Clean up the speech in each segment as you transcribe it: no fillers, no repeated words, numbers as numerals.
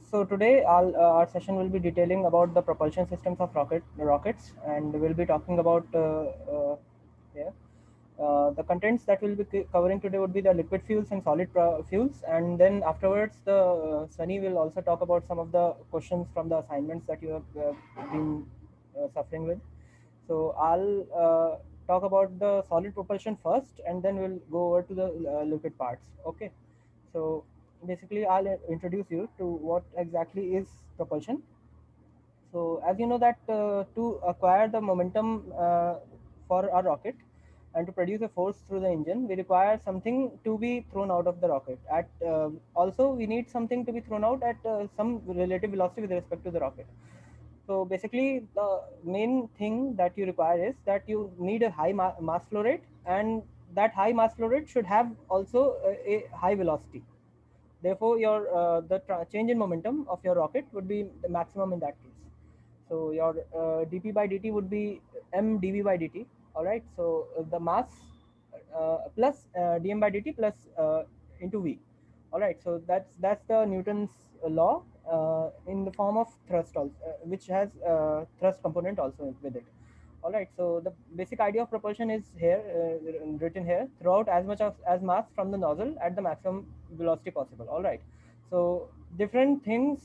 So today our session will be detailing about the propulsion systems of rockets, and we'll be talking about yeah, the contents that we'll be covering today would be the liquid fuels and solid fuels, and then afterwards the Sunny will also talk about some of the questions from the assignments that you have been suffering with. So I'll talk about the solid propulsion first, and then we'll go over to the liquid parts. Okay. So basically, I'll introduce you to what exactly is propulsion. So as you know that to acquire the momentum for our rocket and to produce a force through the engine, we require something to be thrown out of the rocket. At also, we need something to be thrown out at some relative velocity with respect to the rocket. So basically, the main thing that you require is that you need a high mass flow rate, and that high mass flow rate should have also a high velocity. Therefore, your change in momentum of your rocket would be the maximum in that case. So your dp by dt would be m dv by dt. All right. So the mass plus dm by dt plus into v. All right. So that's the Newton's law in the form of thrust also, which has thrust component also with it. All right. So the basic idea of propulsion is here written here: throughout as much as mass from the nozzle at the maximum velocity possible. All right. So different things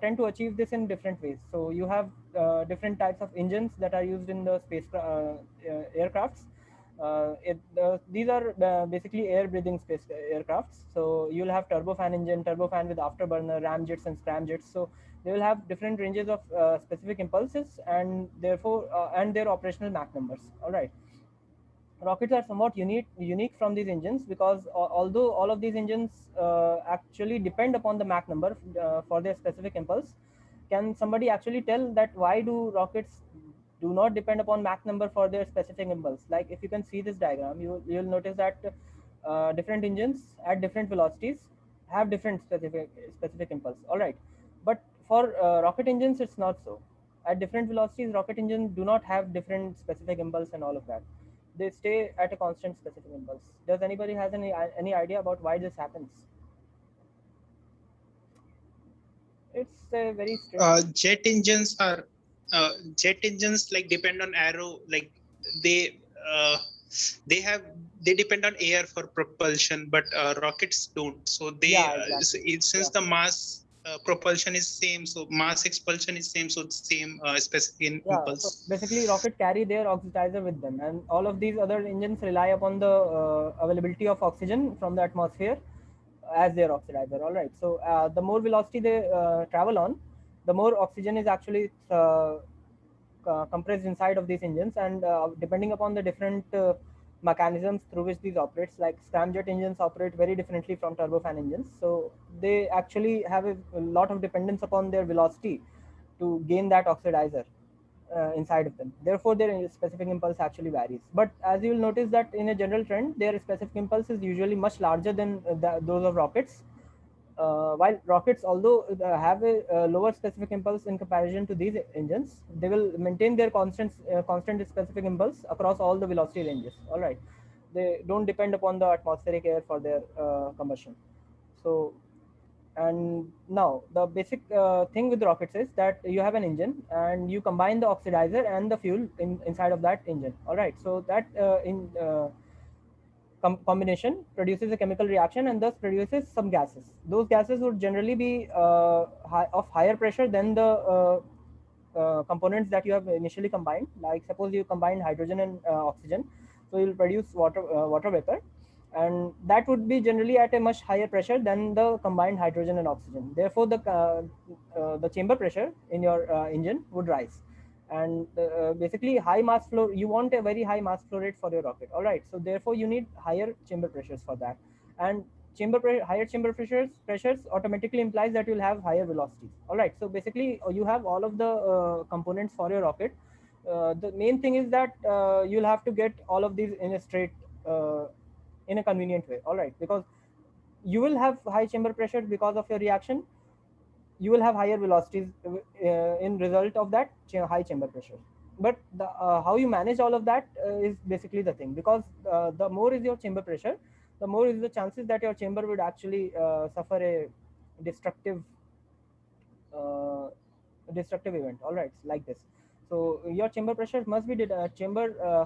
tend to achieve this in different ways. So you have different types of engines that are used in the space aircrafts. These are basically air-breathing space aircrafts. So you'll have turbofan engine, turbofan with afterburner, ramjets and scramjets. So they will have different ranges of specific impulses, and therefore and their operational Mach numbers. All right. Rockets are somewhat unique from these engines because although all of these engines actually depend upon the Mach number for their specific impulse, can somebody actually tell that why do rockets do not depend upon Mach number for their specific impulse? Like if you can see this diagram, you'll notice that different engines at different velocities have different specific impulse. All right, but for rocket engines, it's not so. At different velocities, rocket engines do not have different specific impulse and all of that. They stay at a constant specific impulse. Does anybody has any idea about why this happens? It's a very strange thing. Jet engines are jet engines like depend on arrow, like they uh, they have they depend on air for propulsion, but rockets don't. So they Yeah, exactly. since Yeah. the mass propulsion is same, so mass expulsion is same, so it's same specific Yeah, impulse. so basically rocket carry their oxidizer with them, and all of these other engines rely upon the availability of oxygen from the atmosphere as their oxidizer. All right. So the more velocity they travel on, the more oxygen is actually compressed inside of these engines, and depending upon the different mechanisms through which these operates, like scramjet engines operate very differently from turbofan engines. So they actually have a lot of dependence upon their velocity to gain that oxidizer inside of them. Therefore, their specific impulse actually varies. But as you will notice that in a general trend, their specific impulse is usually much larger than those of rockets. While rockets, although have a lower specific impulse in comparison to these engines, they will maintain their constant specific impulse across all the velocity ranges. All right, they don't depend upon the atmospheric air for their combustion. So, and now the basic thing with rockets is that you have an engine and you combine the oxidizer and the fuel inside of that engine. All right, so that in combination produces a chemical reaction and thus produces some gases. Those gases would generally be of higher pressure than the components that you have initially combined. Like suppose you combine hydrogen and oxygen, so you'll produce water vapor, and that would be generally at a much higher pressure than the combined hydrogen and oxygen. Therefore, the chamber pressure in your engine would rise, and basically high mass flow, you want a very high mass flow rate for your rocket. All right, so therefore you need higher chamber pressures for that, and higher chamber pressures automatically implies that you'll have higher velocities. All right, so basically you have all of the components for your rocket. The main thing is that you'll have to get all of these in a straight in a convenient way. All right, because you will have high chamber pressure because of your reaction, you will have higher velocities in result of that high chamber pressure. But how you manage all of that is basically the thing, because the more is your chamber pressure, the more is the chances that your chamber would actually suffer a destructive uh, destructive event. All right, like this. So your chamber pressure must be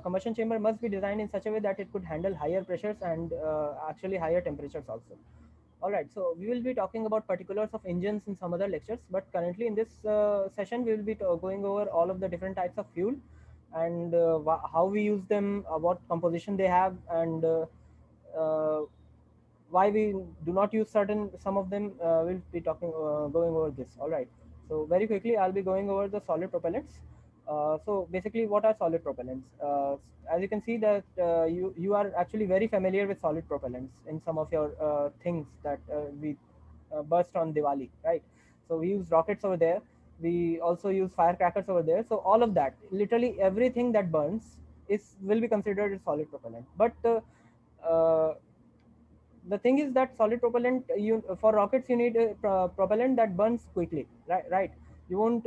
combustion chamber must be designed in such a way that it could handle higher pressures and actually higher temperatures also. All right, so we will be talking about particulars of engines in some other lectures, but currently in this session we will be going over all of the different types of fuel and how we use them, what composition they have, and uh, why we do not use certain some of them. We'll be talking going over this. All right, so very quickly I'll be going over the solid propellants. So basically, what are solid propellants? As you can see that you are actually very familiar with solid propellants in some of your things that we burst on Diwali, right? So we use rockets over there. We also use firecrackers over there. So all of that, literally everything that burns, is will be considered a solid propellant. But uh, the thing is that solid propellant, you for rockets you need a propellant that burns quickly, right? You won't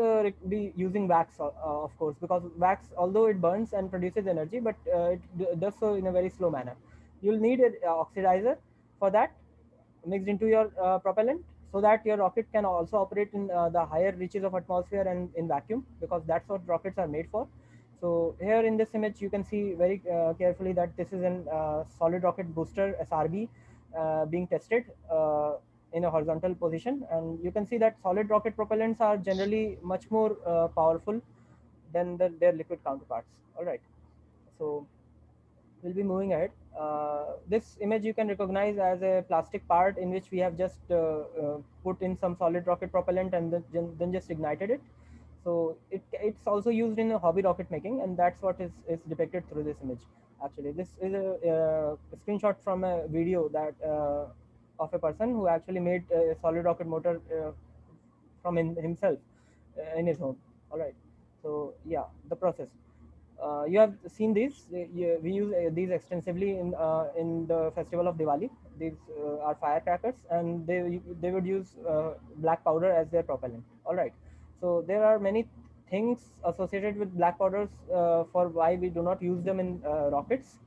be using wax, of course, because wax, although it burns and produces energy, but it does so in a very slow manner. You'll need an oxidizer for that, mixed into your propellant, so that your rocket can also operate in the higher reaches of atmosphere and in vacuum, because that's what rockets are made for. So here in this image you can see very carefully that this is an solid rocket booster SRB being tested in a horizontal position, and you can see that solid rocket propellants are generally much more powerful than their liquid counterparts. All right, so we'll be moving ahead. This image you can recognize as a plastic part in which we have just put in some solid rocket propellant and then just ignited it. So it's also used in a hobby rocket making, and that's what is depicted through this image. Actually, this is a screenshot from a video that of a person who actually made a solid rocket motor from himself in his home. All right. So yeah, the process. You have seen these. We use these extensively in the festival of Diwali. These are firecrackers, and they would use black powder as their propellant. All right. So there are many things associated with black powders for why we do not use them in rockets.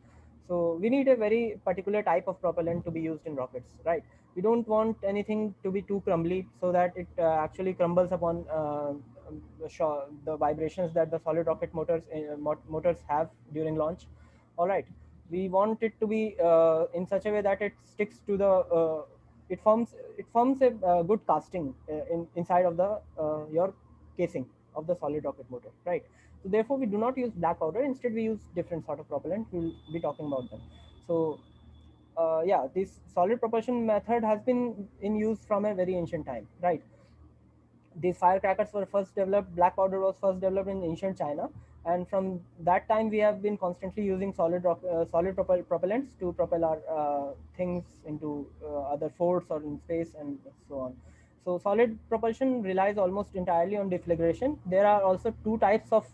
So we need a very particular type of propellant to be used in rockets, right? We don't want anything to be too crumbly so that it actually crumbles upon the vibrations that the solid rocket motors have during launch. All right, we want it to be in such a way that it sticks to the it forms a good casting inside of the your casing of the solid rocket motor, right? So therefore we do not use black powder, instead we use different sort of propellant. We'll be talking about them. So yeah, this solid propulsion method has been in use from a very ancient time, right? These firecrackers were first developed, black powder was first developed in ancient China, and from that time we have been constantly using propellants to propel our things into other forts or in space and so on. So solid propulsion relies almost entirely on deflagration. There are also two types of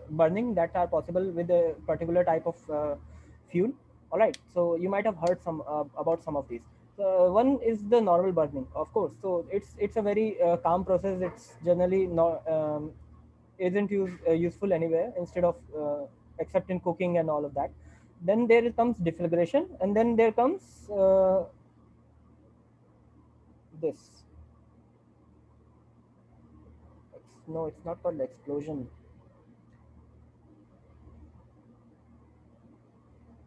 burning that are possible with a particular type of fuel. All right, so you might have heard some about some of these. One is the normal burning, of course. So it's a very calm process. It's generally not isn't useful anywhere, instead of except in cooking and all of that. Then there comes deflagration, and then there comes this. No, it's not called explosion.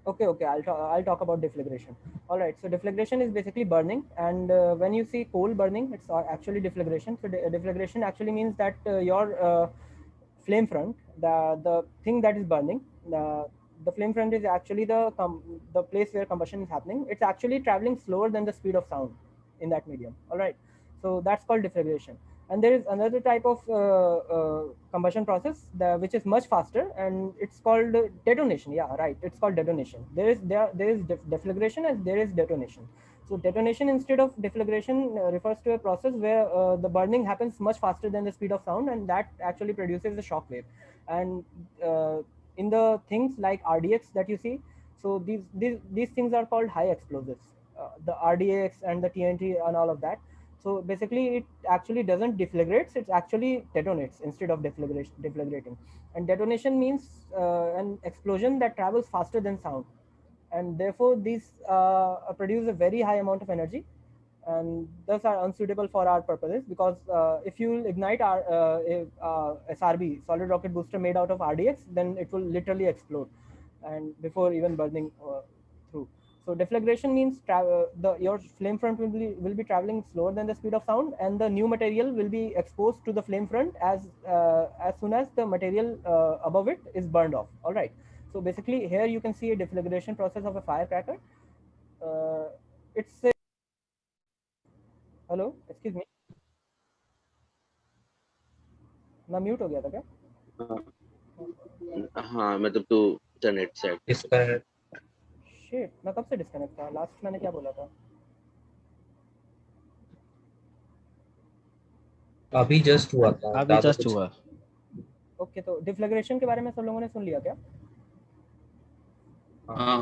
Okay, I'll talk about deflagration. All right, so deflagration is basically burning, and when you see coal burning, it's actually deflagration. So deflagration actually means that your flame front, the thing that is burning, the flame front is actually the place where combustion is happening. It's actually traveling slower than the speed of sound in that medium. All right, so that's called deflagration. And there is another type of combustion process which is much faster, and it's called detonation. Yeah, right, it's called detonation. There is deflagration and there is detonation. So detonation instead of deflagration refers to a process where the burning happens much faster than the speed of sound, and that actually produces a shock wave. And uh, in the things like RDX that you see, so these things are called high explosives, the RDX and the TNT and all of that. So basically, it actually doesn't deflagrates; it actually detonates instead of deflagrating. And detonation means an explosion that travels faster than sound, and therefore these produce a very high amount of energy, and thus are unsuitable for our purposes, because if you will ignite our SRB, solid rocket booster, made out of RDX, then it will literally explode, and before even burning through. So deflagration means your flame front will be traveling slower than the speed of sound, and the new material will be exposed to the flame front as soon as the material above it is burned off. All right. So basically, here you can see a deflagration process of a firecracker. It's a hello excuse me मैं mute हो गया था क्या? हाँ मतलब तो internet set disconnect. Shit, मैं कब से डिस्कनेक्ट था? लास्ट मैंने क्या बोला था? अभी जस्ट हुआ था। अभी जस्ट हुआ। ओके, तो डिफ्लेग्रेशन के बारे में सब लोगों ने सुन लिया क्या? हाँ।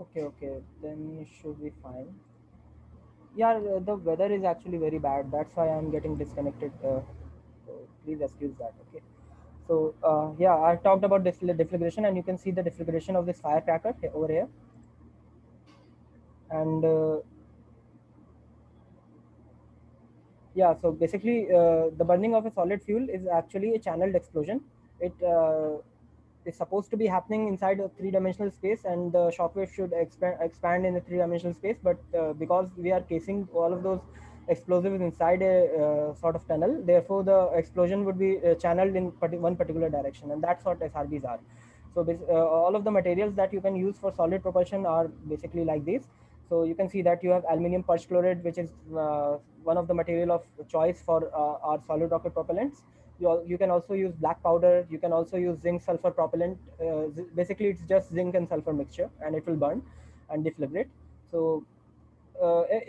Okay okay, then should be fine. यार, the weather is actually very bad, that's why I'm getting disconnected, so please excuse that. Okay, so yeah, I talked about deflagration, and you can see the deflagration of this firecracker over here. And yeah, so basically the burning of a solid fuel is actually a channeled explosion. It is supposed to be happening inside a three-dimensional space, and the shockwave should expand in the three-dimensional space, but because we are casing all of those explosives inside a sort of tunnel, therefore the explosion would be channeled in one particular direction, and that's what SRBs are. So all of the materials that you can use for solid propulsion are basically like these. So you can see that you have aluminium perchlorate, which is one of the material of choice for our solid rocket propellants. You can also use black powder. You can also use zinc sulfur propellant. Basically, it's just zinc and sulfur mixture, and it will burn and deflagrate. So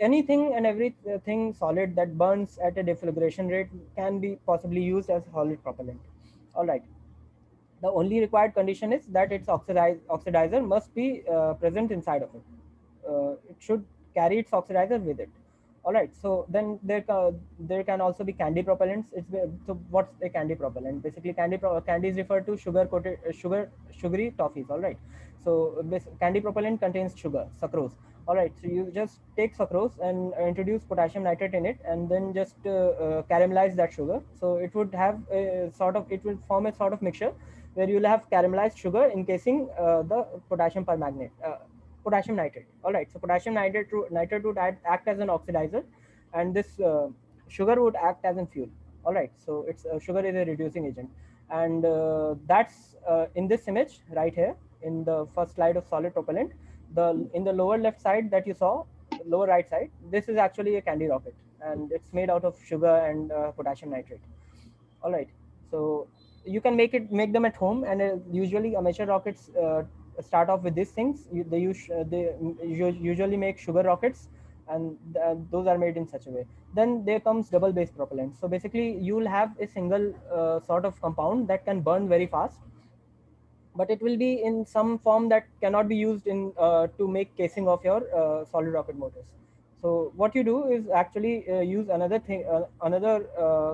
anything and everything solid that burns at a deflagration rate can be possibly used as solid propellant. All right. The only required condition is that its oxidizer must be present inside of it. It should carry its oxidizer with it. All right. So then there can also be candy propellants. So what's a candy propellant? Basically, candy is referred to sugary toffees. All right. So this candy propellant contains sugar, sucrose. All right. So you just take sucrose and introduce potassium nitrate in it, and then just caramelize that sugar. So it would have it will form a sort of mixture where you'll have caramelized sugar encasing the potassium permanganate. Potassium nitrate. All right. So potassium nitrate would act as an oxidizer, and this sugar would act as a fuel. All right. So it's sugar is a reducing agent, and that's in this image right here in the first slide of solid propellant. In the lower left side that you saw, lower right side, this is actually a candy rocket, and it's made out of sugar and potassium nitrate. All right. So you can make them at home, and usually amateur rockets start off with these things. They usually make sugar rockets, and those are made in such a way. Then there comes double base propellant. So basically, you will have a single sort of compound that can burn very fast, but it will be in some form that cannot be used in to make casing of your solid rocket motors. So what you do is actually use another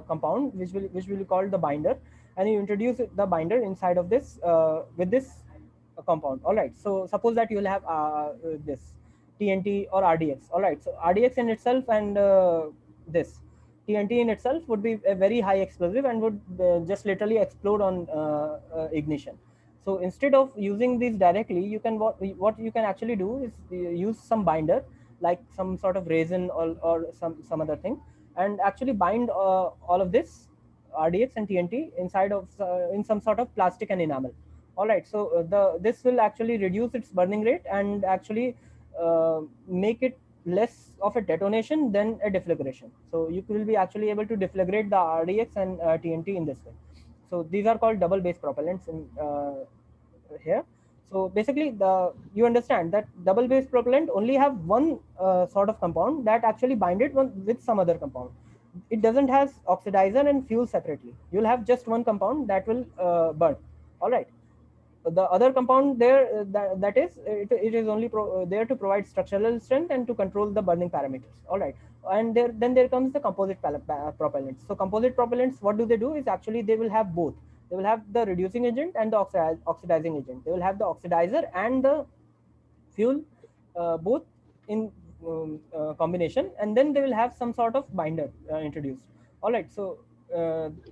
compound which will be called the binder, and you introduce the binder inside of this with this compound. All right. So suppose that you will have this TNT or RDX. All right. So RDX in itself and this TNT in itself would be a very high explosive and would just literally explode on ignition. So instead of using these directly, you can what you can actually do is use some binder, like some sort of resin or some other thing, and actually bind all of this RDX and TNT inside of in some sort of plastic and enamel. All right. So this will actually reduce its burning rate and actually make it less of a detonation than a deflagration. So you will be actually able to deflagrate the RDX and TNT in this way. So these are called double base propellants in here. So basically, you understand that double base propellant only have one sort of compound that actually bind it with some other compound. It doesn't have oxidizer and fuel separately. You'll have just one compound that will burn. All right. The other compound there that is it is only there to provide structural strength and to control the burning parameters. All right. And then there comes the composite propellants. So composite propellants, what do? Is actually they will have both. They will have the reducing agent and the oxidizing agent. They will have the oxidizer and the fuel both in combination, and then they will have some sort of binder introduced. All right, so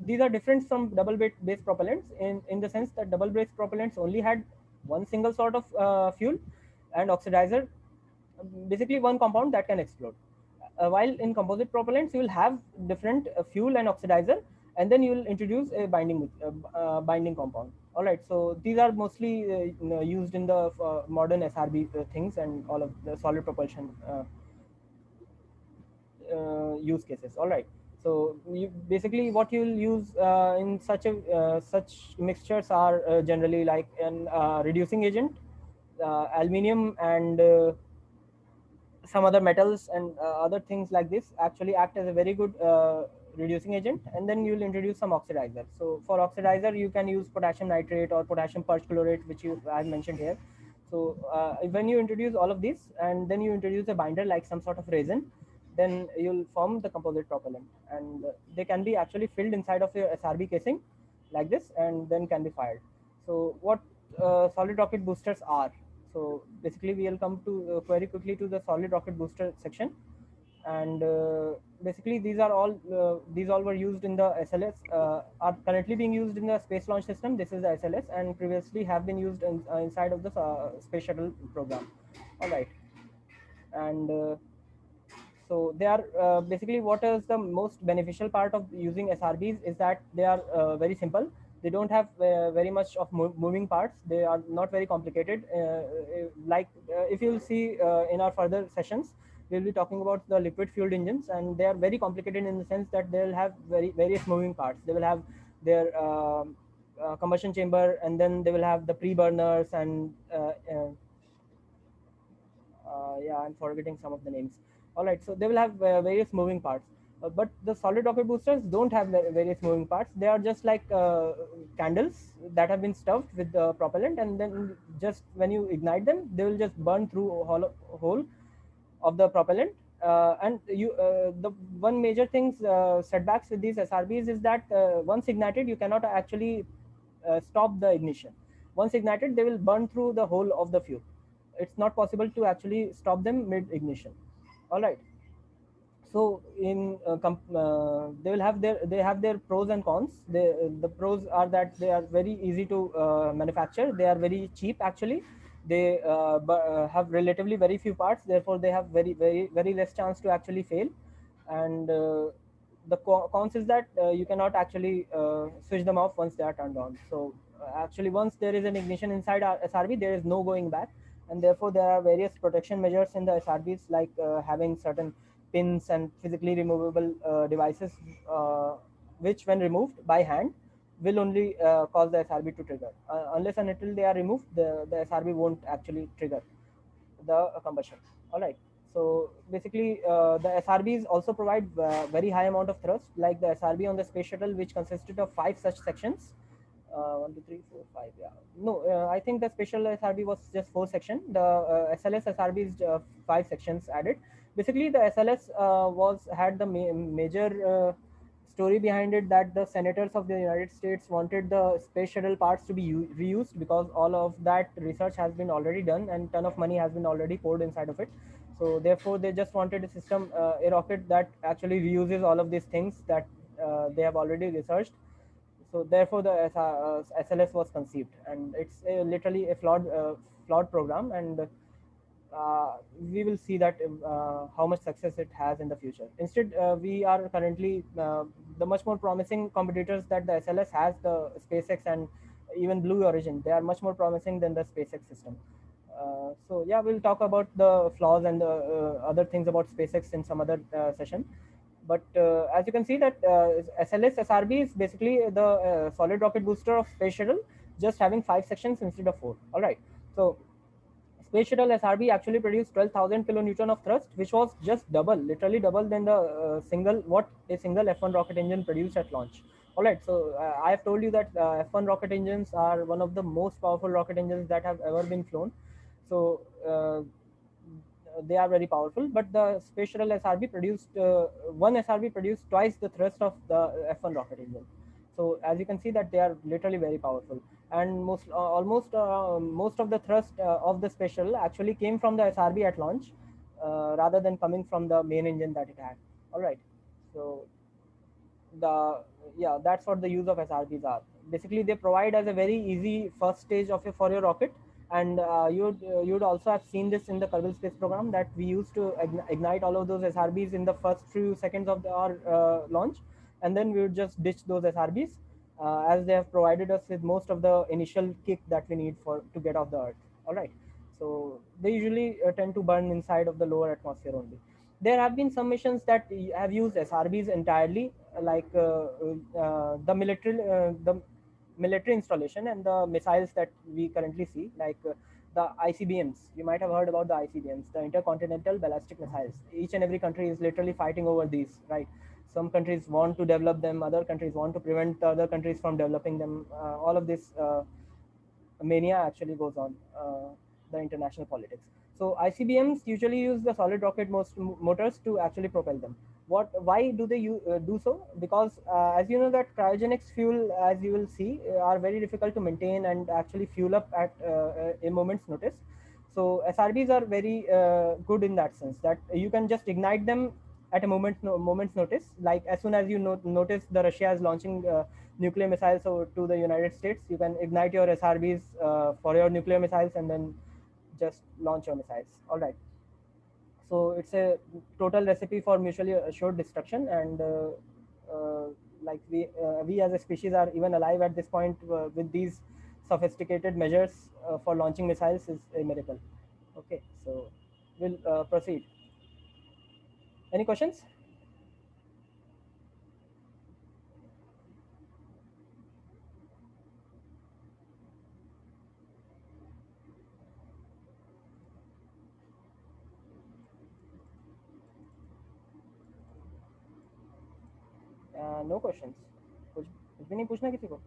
these are different from double base propellants in the sense that double base propellants only had one single sort of fuel and oxidizer, basically one compound that can explode. While in composite propellants, you will have different fuel and oxidizer, and then you will introduce a binding compound. All right, so these are mostly used in the modern SRB things and all of the solid propulsion use cases. All right, so basically what you'll use in such mixtures are generally like an reducing agent, aluminium, and some other metals and other things like this actually act as a very good reducing agent, and then you will introduce some oxidizer. So for oxidizer, you can use potassium nitrate or potassium perchlorate, which I've mentioned here. So when you introduce all of these and then you introduce a binder like some sort of resin, then you'll form the composite propellant, and they can be actually filled inside of your SRB casing like this and then can be fired. So what solid rocket boosters are? So basically we will come to very quickly to the solid rocket booster section, and basically these all were used in the SLS, are currently being used in the Space Launch System. This is the SLS, and previously have been used inside of the Space Shuttle program. All right, and so they are basically, what is the most beneficial part of using SRBs is that they are very simple. They don't have very much of moving parts. They are not very complicated. If you'll see in our further sessions, we'll be talking about the liquid fueled engines, and they are very complicated in the sense that they'll have various moving parts. They will have their combustion chamber, and then they will have the pre-burners, and yeah, I'm forgetting some of the names. All right, so they will have various moving parts, but the solid rocket boosters don't have various moving parts. They are just like candles that have been stuffed with the propellant, and then just when you ignite them, they will just burn through a hole of the propellant. And the one major things setbacks with these SRBs is that once ignited, you cannot actually stop the ignition. Once ignited, they will burn through the whole of the fuel. It's not possible to actually stop them mid ignition. All right, so they have their pros and cons. The pros are that they are very easy to manufacture. They are very cheap actually. They have relatively very few parts, therefore they have very less chance to actually fail. And the cons is that you cannot actually switch them off once they are turned on. So actually, once there is an ignition inside our SRB, there is no going back, and therefore there are various protection measures in the SRBs, like having certain pins and physically removable devices, which when removed by hand will only cause the SRB to trigger. Unless and until they are removed, the SRB won't actually trigger the combustion. All right. So basically, the SRBs also provide very high amount of thrust, like the SRB on the Space Shuttle, which consisted of 5 such sections. 1, 2, 3, 4, 5. Yeah. No, I think the special SRB was just 4 sections. The SLS SRB is 5 sections added. Basically, the SLS had the major story behind it, that the senators of the United States wanted the Space Shuttle parts to be reused, because all of that research has been already done and ton of money has been already poured inside of it. So therefore, they just wanted a system, a rocket that actually reuses all of these things that they have already researched. So therefore, the SLS was conceived, and it's literally a flawed program, and we will see that how much success it has in the future. Instead, we are currently the much more promising competitors that the SLS has, the SpaceX and even Blue Origin. They are much more promising than the SpaceX system. So yeah, we'll talk about the flaws and the other things about SpaceX in some other session. But as you can see that SLS SRB is basically the solid rocket booster of Space Shuttle, just having 5 sections instead of 4. All right. So Space Shuttle SRB actually produced 12,000 kilonewton of thrust, which was just literally double than the what a single F1 rocket engine produced at launch. All right, so I have told you that F1 rocket engines are one of the most powerful rocket engines that have ever been flown. So they are very powerful, but the Space Shuttle SRB produced one SRB produced twice the thrust of the F1 rocket engine. So as you can see that they are literally very powerful, and most of the thrust of the Space Shuttle actually came from the SRB at launch. rather than coming from the main engine that it had. All right. So that's what the use of SRBs are. Basically, they provide as a very easy first stage of for your rocket, and you'd also have seen this in the Kerbal Space Program that we used to ignite all of those SRBs in the first few seconds of our launch, and then we would just ditch those SRBs as they have provided us with most of the initial kick that we need to get off the Earth. All right. So they usually tend to burn inside of the lower atmosphere only. There have been some missions that have used SRBs entirely, like the military installation and the missiles that we currently see, like the ICBMs. You might have heard about the ICBMs, the intercontinental ballistic missiles. Each and every country is literally fighting over these, right? Some countries want to develop them, other countries want to prevent the other countries from developing them. All of this mania actually goes on the international politics. So ICBMs usually use the solid rocket motors to actually propel them. Why do they do so? Because as you know that cryogenics fuel, as you will see, are very difficult to maintain and actually fuel up at a moment's notice. So SRBs are very good in that sense that you can just ignite them at a moment's notice. Like as soon as you notice the Russia is launching nuclear missiles to the United States, you can ignite your SRBs for your nuclear missiles and then just launch your missiles. All right. So it's a total recipe for mutually assured destruction, and like we as a species are even alive at this point with these sophisticated measures for launching missiles is a miracle. Okay, so we'll proceed. Any questions? No questions कुछ भी नहीं पूछना किसी को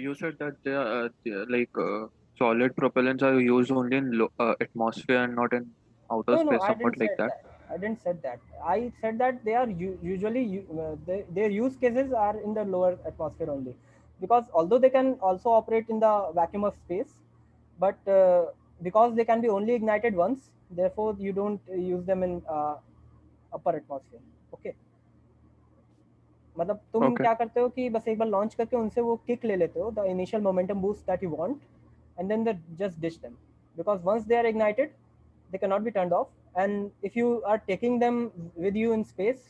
You said that solid propellants are used only in atmosphere and not in outer no space, I somewhat didn't like say that. that. I didn't say that. I said that they are usually their use cases are in the lower atmosphere only, because although they can also operate in the vacuum of space, but because they can be only ignited once, therefore you don't use them in upper atmosphere. Okay. मतलब तुम Okay. क्या करते हो कि बस एक बार launch करके उनसे वो किक ले लेते हो, the initial momentum boost that you want, and then they just ditch them, because once they are ignited they cannot be turned off, and if you are taking them with you in space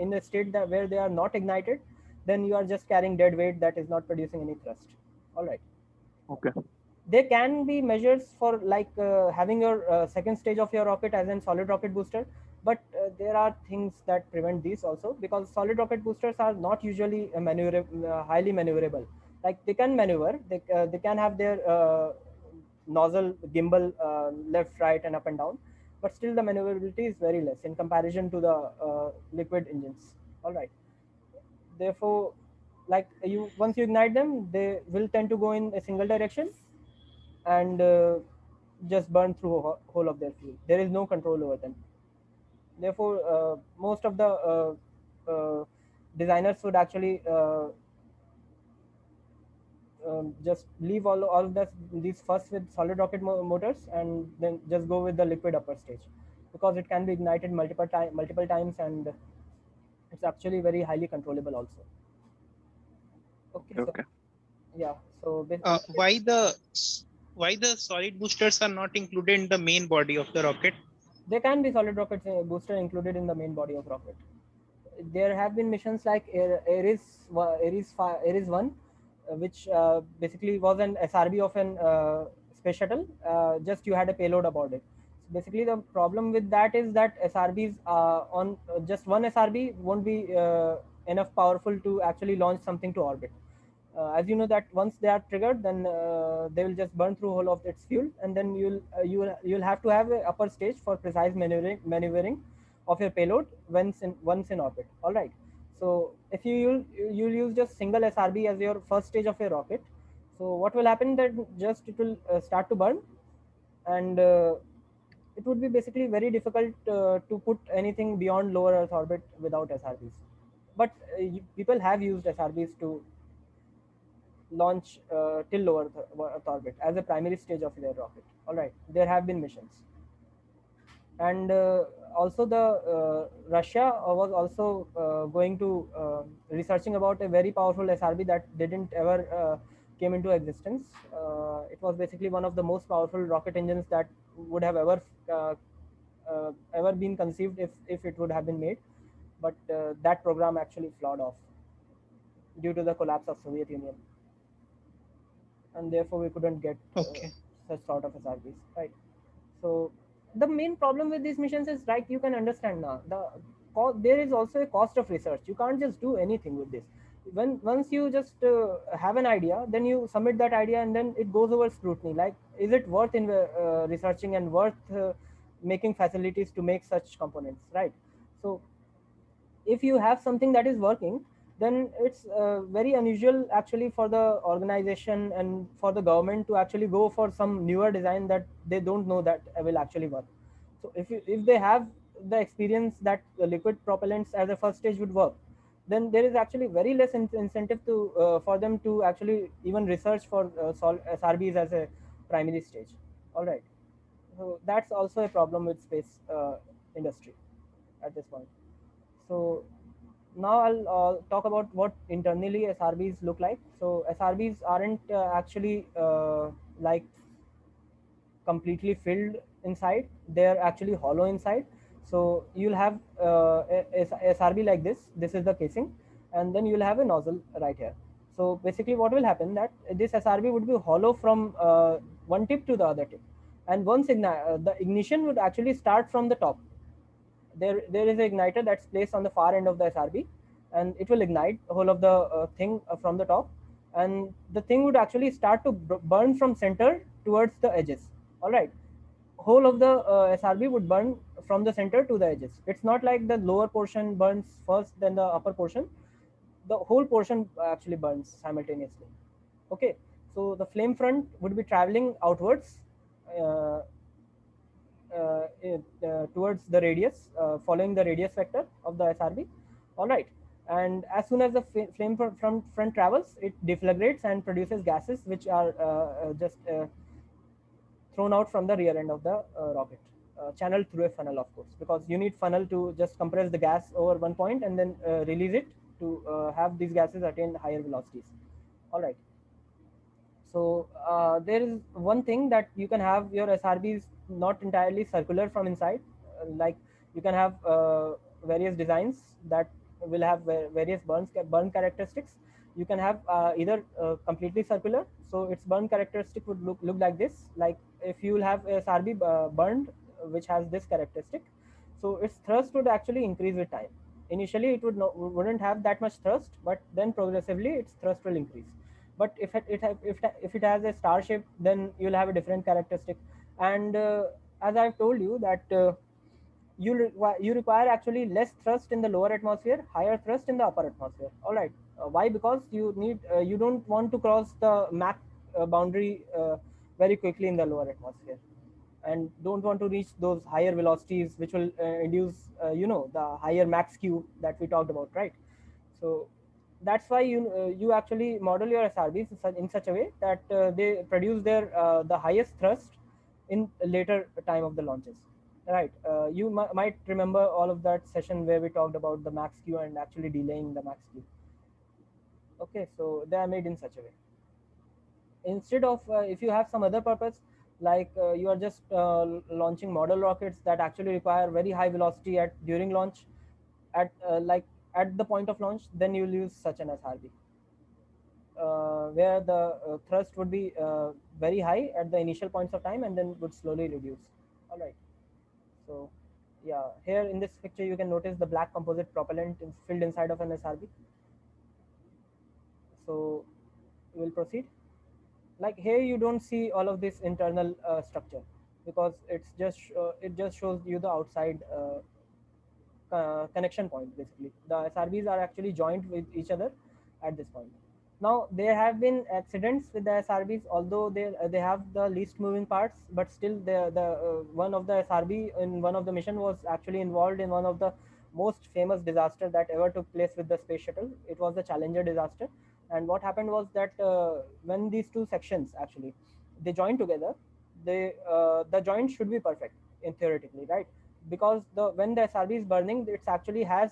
in a state that where they are not ignited, then you are just carrying dead weight that is not producing any thrust. All right. Okay. There can be measures for like having your second stage of your rocket as in solid rocket booster, but there are things that prevent these also, because solid rocket boosters are not usually highly maneuverable. Like they can maneuver, they can have their nozzle gimbal left, right, and up and down, but still the maneuverability is very less in comparison to the liquid engines. All right. Therefore, like you once you ignite them, they will tend to go in a single direction and just burn through whole of their fuel. There is no control over them. Therefore, most of the designers would actually just leave all of these first with solid rocket motors, and then just go with the liquid upper stage, because it can be ignited multiple times, and it's actually very highly controllable also. Okay. Okay. So yeah, so why the solid boosters are not included in the main body of the rocket? there can be solid rocket booster included in the main body of rocket. There have been missions like Ares 1, which basically was an SRB of an space shuttle. Just you had a payload aboard it. So basically, the problem with that is that SRBs on just one SRB won't be enough powerful to actually launch something to orbit. As you know that once they are triggered, then they will just burn through whole of its fuel, and then you'll have to have an upper stage for precise maneuvering of your payload once in orbit. All right. So if you'll use just single SRB as your first stage of your rocket, so what will happen that just it will start to burn, and it would be basically very difficult to put anything beyond lower Earth orbit without SRBs. But people have used SRBs to launch till low Earth orbit as a primary stage of their rocket. All right, there have been missions, and also the Russia was also going to researching about a very powerful SRB that didn't ever came into existence. It was basically one of the most powerful rocket engines that would have ever been conceived if it would have been made, but that program actually flawed off due to the collapse of Soviet Union, and therefore we couldn't get Okay. such sort of SRBs, right? So the main problem with these missions is, like, you can understand now, there is also a cost of research. You can't just do anything with this. Once you just have an idea, then you submit that idea, and then it goes over scrutiny. Like, is it worth in researching and worth making facilities to make such components, right? So if you have something that is working, then it's very unusual actually for the organization and for the government to actually go for some newer design that they don't know that will actually work. So if they have the experience that the liquid propellants as a first stage would work, then there is actually very less incentive to for them to actually even research for SRBs as a primary stage. All right, so that's also a problem with space industry at this point. So now I'll talk about what internally SRBs look like. So SRBs aren't actually like completely filled inside. They're actually hollow inside. So you'll have a SRB like this. This is the casing, and then you'll have a nozzle right here. So basically what will happen, that this SRB would be hollow from one tip to the other tip. And once the ignition would actually start from the top. There is an igniter that's placed on the far end of the SRB, and it will ignite the whole of the thing from the top, and the thing would actually start to burn from center towards the edges. All right, whole of the SRB would burn from the center to the edges. It's not like the lower portion burns first, then the upper portion. The whole portion actually burns simultaneously. Okay, so the flame front would be traveling outwards. Uh, towards the radius, following the radius vector of the SRB. All right, and as soon as the flame from front travels, it deflagrates and produces gases which are just thrown out from the rear end of the rocket, channeled through a funnel, of course, because you need funnel to just compress the gas over one point and then release it to have these gases attain higher velocities. All right. So there is one thing that you can have your SRBs not entirely circular from inside. Like, you can have various designs that will have various burn characteristics. You can have either completely circular, so its burn characteristic would look like this. Like, if you will have a SRB burned which has this characteristic, so its thrust would actually increase with time. Initially it wouldn't have that much thrust, but then progressively its thrust will increase. But if it has a star shape, then you'll have a different characteristic. And as I've told you that you require actually less thrust in the lower atmosphere, higher thrust in the upper atmosphere. All right. Why? Because you don't want to cross the Mach boundary very quickly in the lower atmosphere, and don't want to reach those higher velocities which will induce the higher max q that we talked about, right? So that's why you actually model your SRBs in such a way that they produce the highest thrust in a later time of the launches, right? You might remember all of that session where we talked about the max q and actually delaying the max q. Okay, so they are made in such a way. Instead of if you have some other purpose, like you are just launching model rockets that actually require very high velocity during launch, at the point of launch, then you'll use such an SRB, where the thrust would be very high at the initial points of time and then would slowly reduce. All right. So yeah, here in this picture you can notice the black composite propellant is filled inside of an SRB. So we'll proceed. Like, here you don't see all of this internal structure, because it just shows you the outside connection point. Basically, the SRBs are actually joined with each other at this point. Now, there have been accidents with the SRBs, although they have the least moving parts, but still the one of the SRB in one of the mission was actually involved in one of the most famous disaster that ever took place with the space shuttle. It was the Challenger disaster, And what happened was that when these two sections actually they join together, the joint should be perfect in theoretically, right? Because when the SRB is burning, it actually has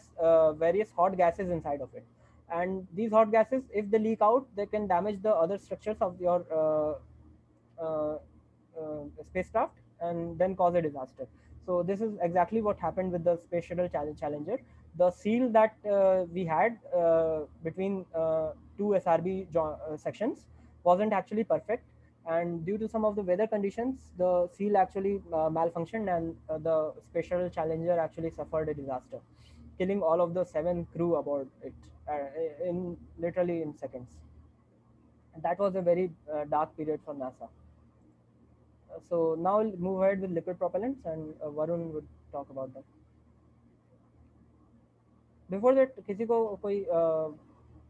various hot gases inside of it, and these hot gases, if they leak out, they can damage the other structures of your uh, spacecraft and then cause a disaster. So this is exactly what happened with the Space Shuttle Challenger. The seal that we had between two SRB sections wasn't actually perfect, and due to some of the weather conditions, the seal actually malfunctioned, and the Space Shuttle Challenger actually suffered a disaster, killing all of the 7 crew aboard it in literally in seconds. And that was a very dark period for NASA. So now we'll move ahead with liquid propellants, and Varun would talk about them. Before that, किसी को कोई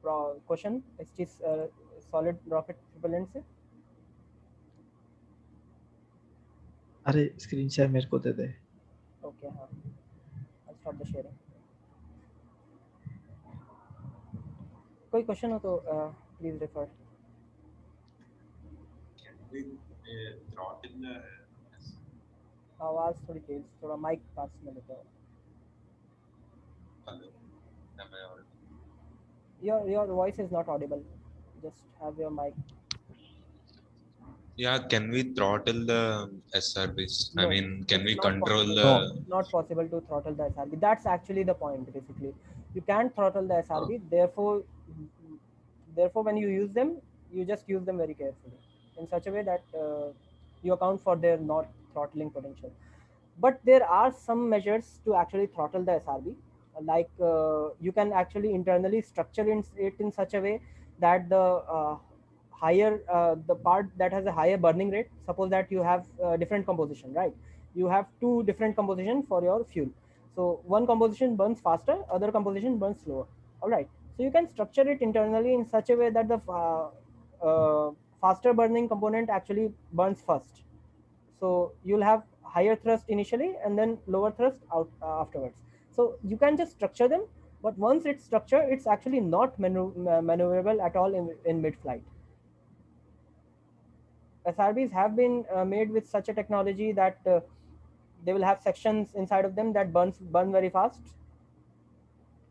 question इस चीज solid rocket propellant से? अरे screen share मेरे को दे दे. Okay, हाँ, I'll stop the sharing. कोई क्वेश्चन हो तो प्लीज रेफर. आवाज थोड़ी तेज, थोड़ा माइक पास में लेते हो. Your voice is not audible. Just have your mic. Yeah, can we throttle the SRBs? No, I mean, can we it's not control possible. the? It's not possible to throttle the SRB. That's actually the point, basically. You can't throttle the SRB. Therefore, when you use them, you just use them very carefully in such a way that you account for their not throttling potential. But there are some measures to actually throttle the SRB. Like you can actually internally structure it in such a way that the higher the part that has a higher burning rate, suppose that you have different composition, right? You have two different composition for your fuel. So one composition burns faster, other composition burns slower. All right. So you can structure it internally in such a way that the faster burning component actually burns first. So you'll have higher thrust initially and then lower thrust out afterwards. So you can just structure them, but once it's structured, it's actually not maneuverable at all in mid-flight. SRBs have been made with such a technology that they will have sections inside of them that burn very fast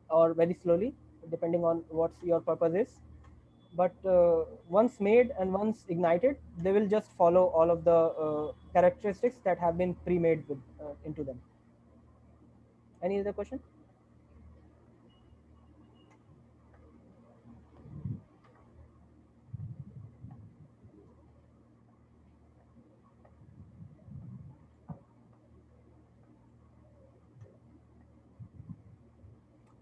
or very slowly, depending on what your purpose is. But once made and once ignited, they will just follow all of the characteristics that have been pre-made with into them. Any other question?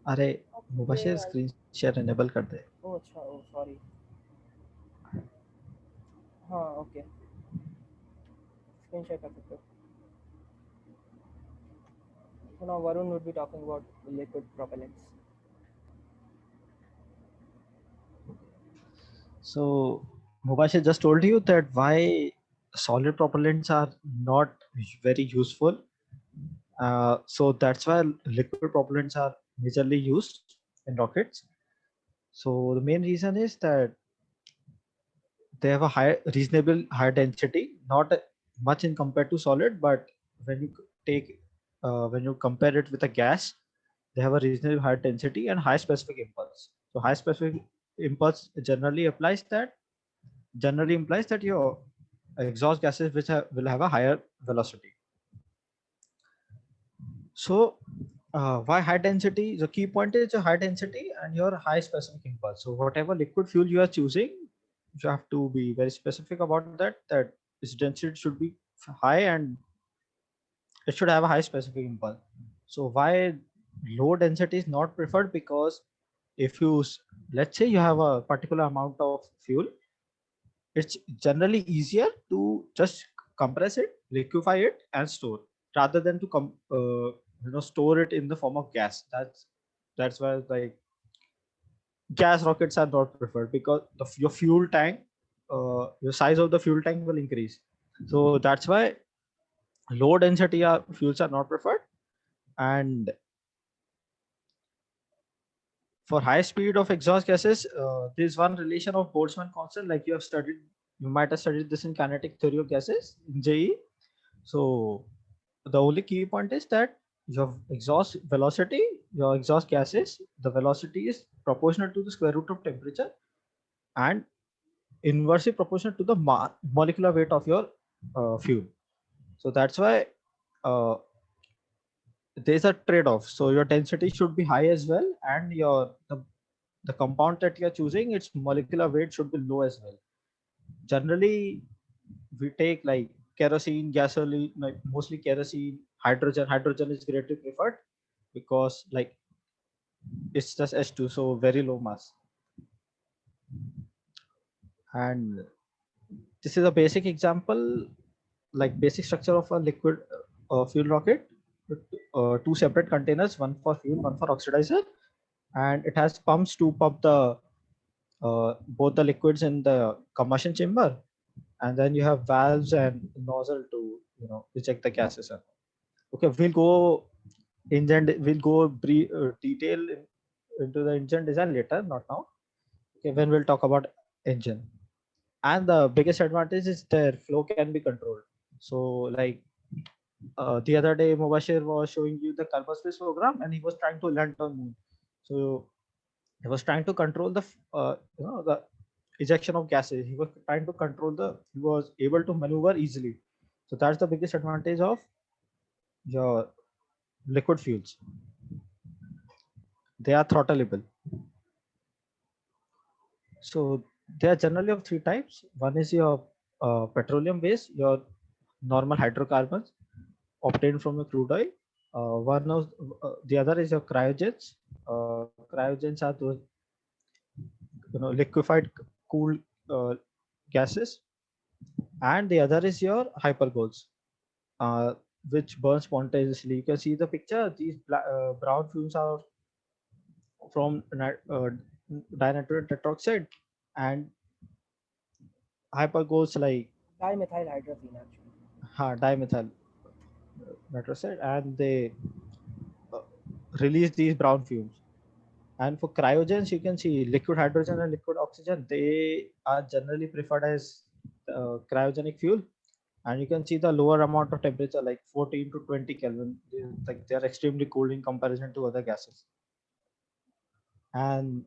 अरे Mubashir screen share enable कर दे. Oh, अच्छा, oh, sorry. हाँ, okay. Screen share कर सकते हो. So now Varun would be talking about liquid propellants. So Mubashir just told you that why solid propellants are not very useful. So that's why liquid propellants are majorly used in rockets. So the main reason is that they have a reasonable high density, not much in compared to solid, but when you compare it with a gas, they have a reasonably high density and high specific impulse. So high specific impulse generally implies that your exhaust gases will have a higher velocity. So why high density? The key point is your high density and your high specific impulse. So whatever liquid fuel you are choosing, you have to be very specific about that its density should be high and it should have a high specific impulse. So why low density is not preferred? Because if you let's say you have a particular amount of fuel, it's generally easier to just compress it, liquefy it, and store rather than to store it in the form of gas. That's why like gas rockets are not preferred, because your fuel tank, your size of the fuel tank will increase. So that's why low density fuels are not preferred. And for high speed of exhaust gases, there's one relation of Boltzmann constant, like you might have studied this in kinetic theory of gases in JE. So the only key point is that your exhaust velocity, your exhaust gases, the velocity is proportional to the square root of temperature and inversely proportional to the molecular weight of your fuel. So that's why there's a trade-off. So your density should be high as well, and the compound that you're choosing, its molecular weight should be low as well. Generally, we take like kerosene, gasoline, like mostly kerosene, hydrogen. Hydrogen is greatly preferred because like it's just H2, so very low mass. And this is a basic example, like basic structure of a liquid fuel rocket with two separate containers, one for fuel, one for oxidizer, and it has pumps to pump the both the liquids in the combustion chamber, and then you have valves and nozzle to eject the gases. Okay, we'll go detail into the engine design later, not now. Okay, when we'll talk about engine. And the biggest advantage is their flow can be controlled. So like the other day Mubashir was showing you the Kerbal Space Program, and he was trying to land on moon. So he was trying to control the the ejection of gases. He was trying to control he was able to maneuver easily. So that's the biggest advantage of your liquid fuels. They are throttleable. So they are generally of three types. One is your petroleum base, your normal hydrocarbons obtained from the crude oil. One of the other is your cryogens. Cryogens are those liquefied cool gases, and the other is your hypergoals, which burn spontaneously. You can see the picture. These brown fumes are from dinitrogen tetroxide, and hypergoals like dimethyl hydrazine actually. Dimethyl nitroxide, and they release these brown fumes. And for cryogens, you can see liquid hydrogen and liquid oxygen. They are generally preferred as cryogenic fuel, and you can see the lower amount of temperature, like 14 to 20 Kelvin. They are extremely cold in comparison to other gases. And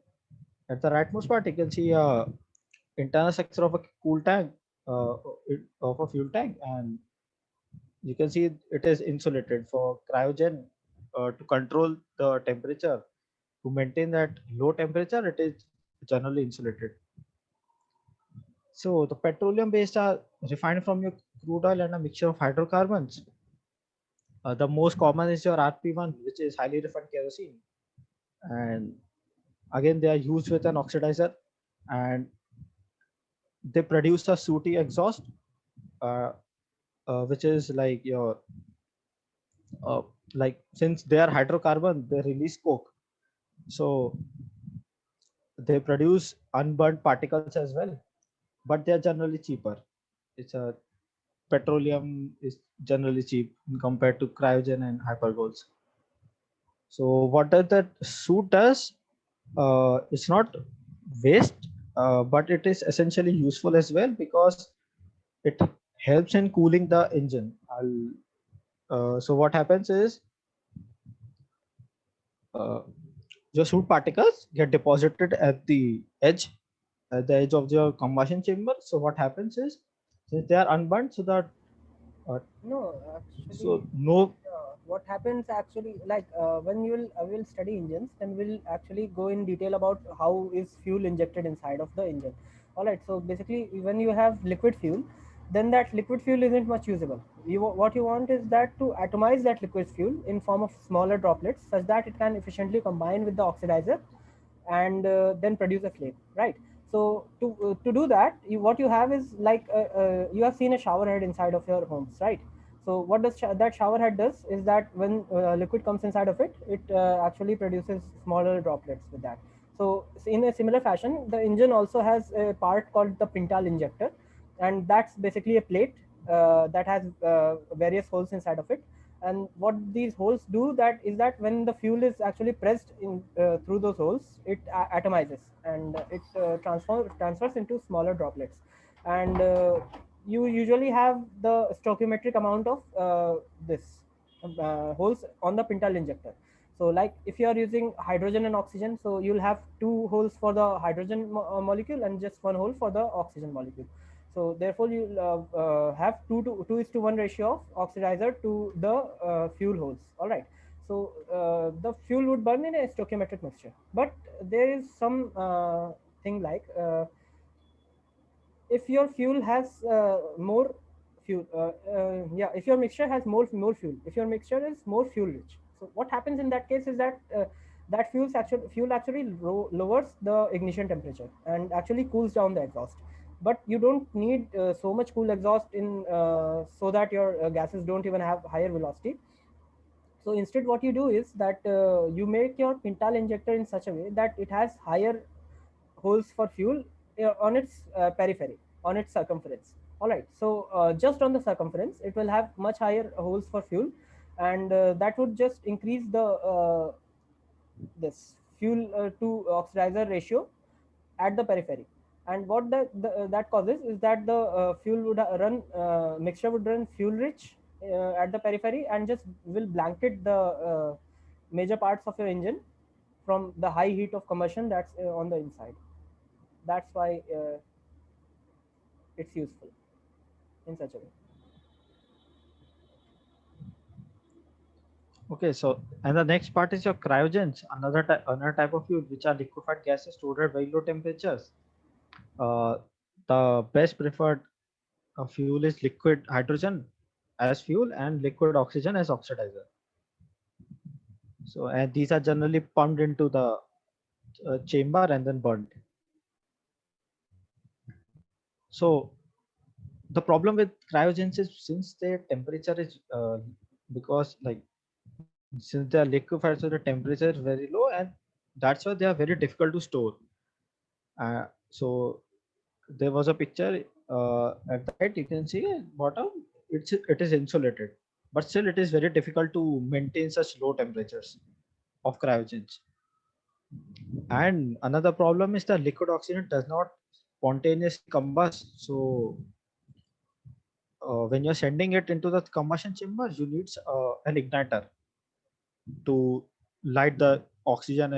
at the rightmost part, you can see a internal structure of a cool tank, of a fuel tank, and you can see it is insulated. For cryogen, to control the temperature, to maintain that low temperature, it is generally insulated. So the petroleum based are refined from your crude oil and a mixture of hydrocarbons. The most common is your RP1, which is highly refined kerosene. And again, they are used with an oxidizer, and they produce a sooty exhaust, which is like your like, since they are hydrocarbon, they release coke, so they produce unburnt particles as well, but they are generally cheaper. It's a petroleum is generally cheap compared to cryogen and hypergoals. So what does that soot does? It's not waste, but it is essentially useful as well, because it helps in cooling the engine. So what happens is your soot particles get deposited at the edge of your combustion chamber. So what happens is, since they are unburnt, so that No, actually, so no what happens actually, like when we'll study engines, then we'll actually go in detail about how is fuel injected inside of the engine. All right, so basically when you have liquid fuel, then that liquid fuel isn't much usable. What you want is that to atomize that liquid fuel in form of smaller droplets, such that it can efficiently combine with the oxidizer and then produce a flame, right? So to do that, what you have is like you have seen a shower head inside of your homes, right? So what does that shower head does is that when liquid comes inside of it, it actually produces smaller droplets with that. So in a similar fashion, the engine also has a part called the Pintal injector, and that's basically a plate that has various holes inside of it. And what these holes do that is that when the fuel is actually pressed in through those holes, it atomizes, and it transfers into smaller droplets. And you usually have the stoichiometric amount of this holes on the Pintal injector. So like if you are using hydrogen and oxygen, so you'll have two holes for the hydrogen molecule and just one hole for the oxygen molecule. So therefore you have 2:1 ratio of oxidizer to the fuel holes. All right. So the fuel would burn in a stoichiometric mixture, but there is some thing like if your fuel has more fuel, if your mixture has more fuel, if your mixture is more fuel rich, so what happens in that case is that that fuel actually lowers the ignition temperature and actually cools down the exhaust. But you don't need so much cool exhaust in so that your gases don't even have higher velocity. So instead, what you do is that you make your Pintal injector in such a way that it has higher holes for fuel on its periphery, on its circumference. All right. So just on the circumference, it will have much higher holes for fuel, and that would just increase the this fuel to oxidizer ratio at the periphery. And what that causes is that the fuel would run mixture would run fuel rich at the periphery and just will blanket the major parts of your engine from the high heat of combustion that's on the inside. That's why it's useful in such a way. Okay, so and the next part is your cryogens, another type of fuel which are liquefied gases stored at very low temperatures. The best preferred fuel is liquid hydrogen as fuel and liquid oxygen as oxidizer. So and these are generally pumped into the chamber and then burned. So the problem with cryogens is since their temperature is because like since they are liquefied, so the temperature is very low, and that's why they are very difficult to store. So there was a picture at the right, you can see at bottom it is insulated, but still it is very difficult to maintain such low temperatures of cryogens. And another problem is the liquid oxygen does not spontaneously combust. So when you're sending it into the combustion chamber, you need an igniter to light the oxygen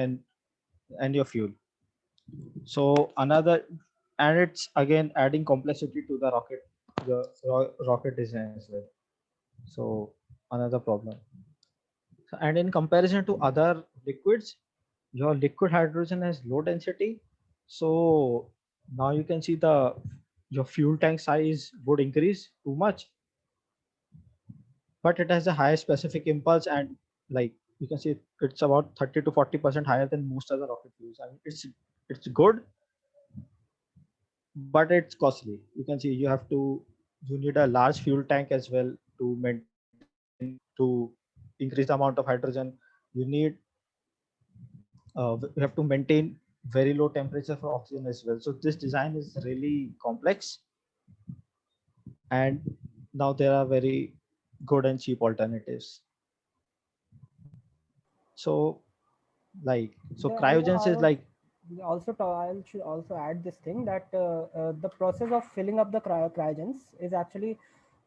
and your fuel. So another, and it's again adding complexity to the rocket design as well. So another problem. And in comparison to other liquids, your liquid hydrogen has low density. So now you can see your fuel tank size would increase too much, but it has a higher specific impulse, and like you can see it's about 30 to 40% higher than most other rocket fuels. I mean, it's good, but it's costly. You can see you need a large fuel tank as well to maintain, to increase the amount of hydrogen you need. You have to maintain very low temperature for oxygen as well. So this design is really complex, and now there are very good and cheap alternatives. So cryogens is like I should also add this thing that the process of filling up the cryogens is actually,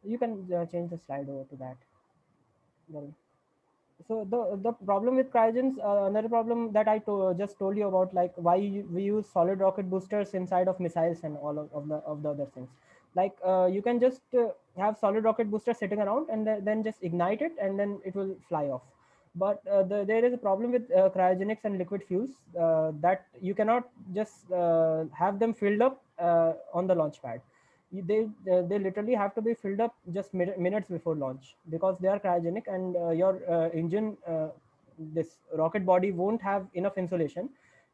you can change the slide over to that. So the problem with cryogens, another problem that I just told you about, like why we use solid rocket boosters inside of missiles and all of the other things. Like you can just have solid rocket booster sitting around and then just ignite it and then it will fly off. But there is a problem with cryogenics and liquid fuels that you cannot just have them filled up on the launch pad. They literally have to be filled up just minutes before launch, because they are cryogenic, and your engine, this rocket body won't have enough insulation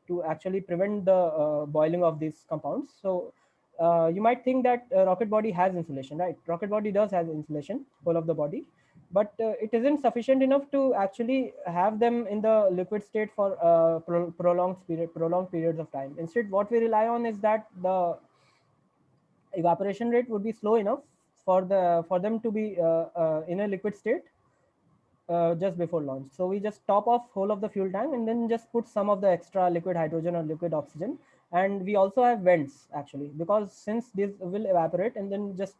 to actually prevent the boiling of these compounds. So you might think that rocket body has insulation, right? Rocket body does have insulation, whole of the body, but it isn't sufficient enough to actually have them in the liquid state for prolonged periods of time. Instead, what we rely on is that the evaporation rate would be slow enough for them to be in a liquid state just before launch. So we just top off whole of the fuel tank and then just put some of the extra liquid hydrogen or liquid oxygen. And we also have vents actually, because since this will evaporate and then just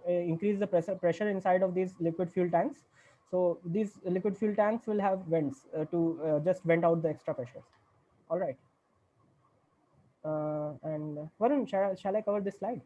increase the pressure inside of these liquid fuel tanks. So these liquid fuel tanks will have vents to just vent out the extra pressures. All right. And Varun, shall I cover this slide?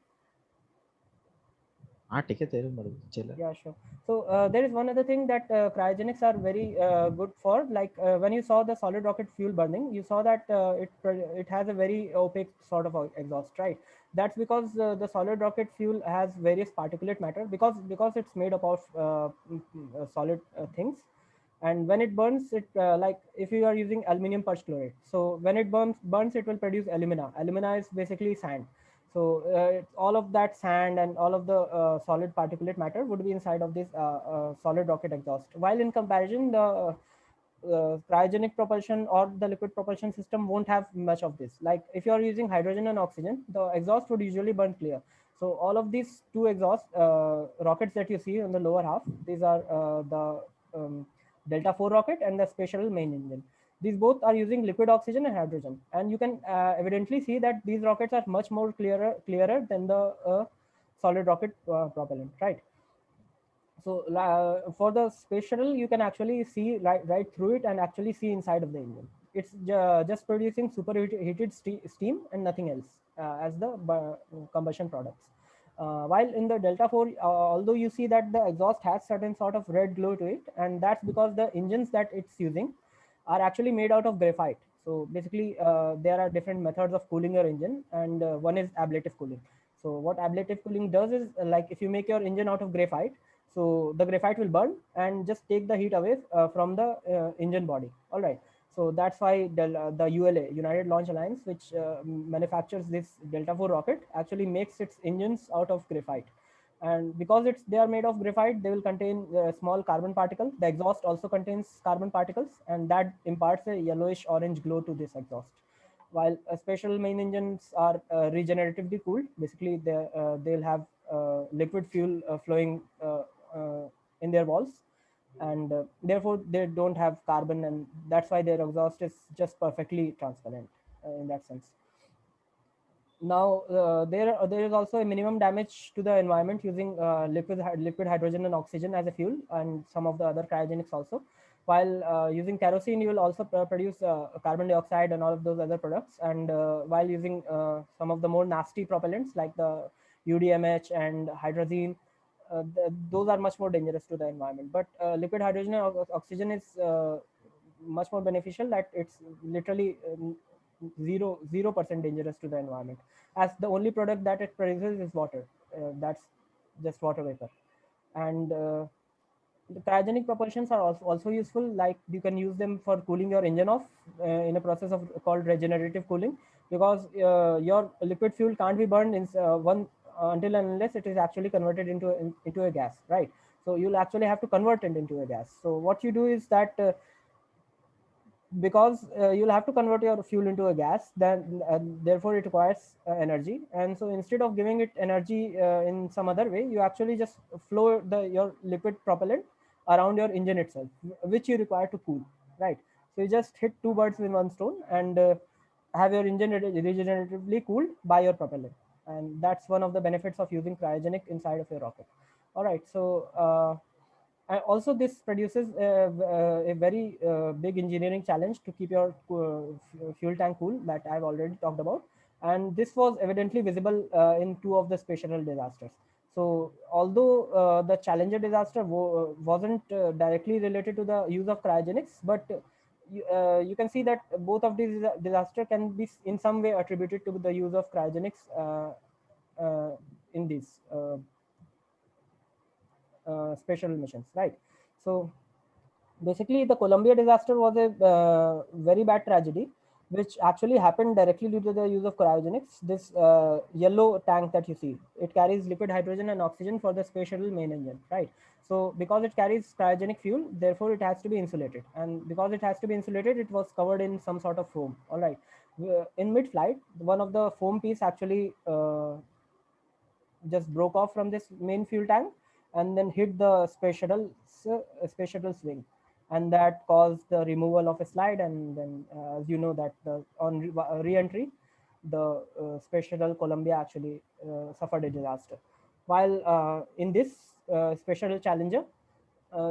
हाँ ठीक है तेरे मर्जी चल Yeah, sure. So there is one other thing that cryogenics are very good for. Like when you saw the solid rocket fuel burning, you saw that it has a very opaque sort of exhaust, right? That's because the solid rocket fuel has various particulate matter, because it's made up of solid things. And when it burns, it like if you are using aluminum perchlorate, so when it burns, it will produce alumina. Alumina is basically sand. So all of that sand and all of the solid particulate matter would be inside of this solid rocket exhaust. While in comparison, the cryogenic propulsion or the liquid propulsion system won't have much of this. Like if you are using hydrogen and oxygen, the exhaust would usually burn clear. So all of these two exhaust rockets that you see on the lower half, these are the Delta IV rocket and the spatial main engine. These both are using liquid oxygen and hydrogen, and you can evidently see that these rockets are much more clearer than the solid rocket propellant, right? So for the space shuttle, you can actually see right through it and actually see inside of the engine. It's just producing superheated steam and nothing else as the combustion products. While in the Delta IV, although you see that the exhaust has certain sort of red glow to it, and that's because the engines that it's using are actually made out of graphite. So basically, there are different methods of cooling your engine, and one is ablative cooling. So what ablative cooling does is like if you make your engine out of graphite, so the graphite will burn and just take the heat away from the engine body. All right. So that's why the ULA, United Launch Alliance, which manufactures this Delta IV rocket, actually makes its engines out of graphite. And because they are made of graphite, they will contain small carbon particles. The exhaust also contains carbon particles, and that imparts a yellowish orange glow to this exhaust. While special main engines are regeneratively cooled, basically they'll have liquid fuel flowing in their walls, and therefore they don't have carbon, and that's why their exhaust is just perfectly transparent in that sense. Now there is also a minimum damage to the environment using liquid hydrogen and oxygen as a fuel, and some of the other cryogenics also. While using kerosene, you will also produce carbon dioxide and all of those other products. And while using some of the more nasty propellants like the UDMH and hydrazine, those are much more dangerous to the environment. But liquid hydrogen and oxygen is much more beneficial, that it's literally 0% dangerous to the environment, as the only product that it produces is water. That's just water vapor. And the cryogenic propulsions are also useful, like you can use them for cooling your engine off in a process of called regenerative cooling, because your liquid fuel can't be burned in until and unless it is actually converted into a gas, right? So you'll actually have to convert it into a gas. So what you do is that because you'll have to convert your fuel into a gas, then therefore it requires energy. And so instead of giving it energy in some other way, you actually just flow your liquid propellant around your engine itself, which you require to cool, right? So you just hit two birds with one stone, and have your engine regeneratively cooled by your propellant. And that's one of the benefits of using cryogenic inside of your rocket. All right. So also this produces a very big engineering challenge to keep your fuel tank cool, that I've already talked about. And this was evidently visible in two of the space shuttle disasters. So although the Challenger disaster wasn't directly related to the use of cryogenics, but you can see that both of these disasters can be in some way attributed to the use of cryogenics in these special missions, right? So basically, the Columbia disaster was a very bad tragedy, which actually happened directly due to the use of cryogenics. This yellow tank that you see, it carries liquid hydrogen and oxygen for the space shuttle main engine, right? So because it carries cryogenic fuel, therefore it has to be insulated. And because it has to be insulated, it was covered in some sort of foam, all right? In mid-flight, one of the foam piece actually just broke off from this main fuel tank and then hit the space shuttle space shuttle swing, and that caused the removal of a slide. And then, as you know, that on re-entry, the space shuttle Columbia actually suffered a disaster. While in this space shuttle Challenger,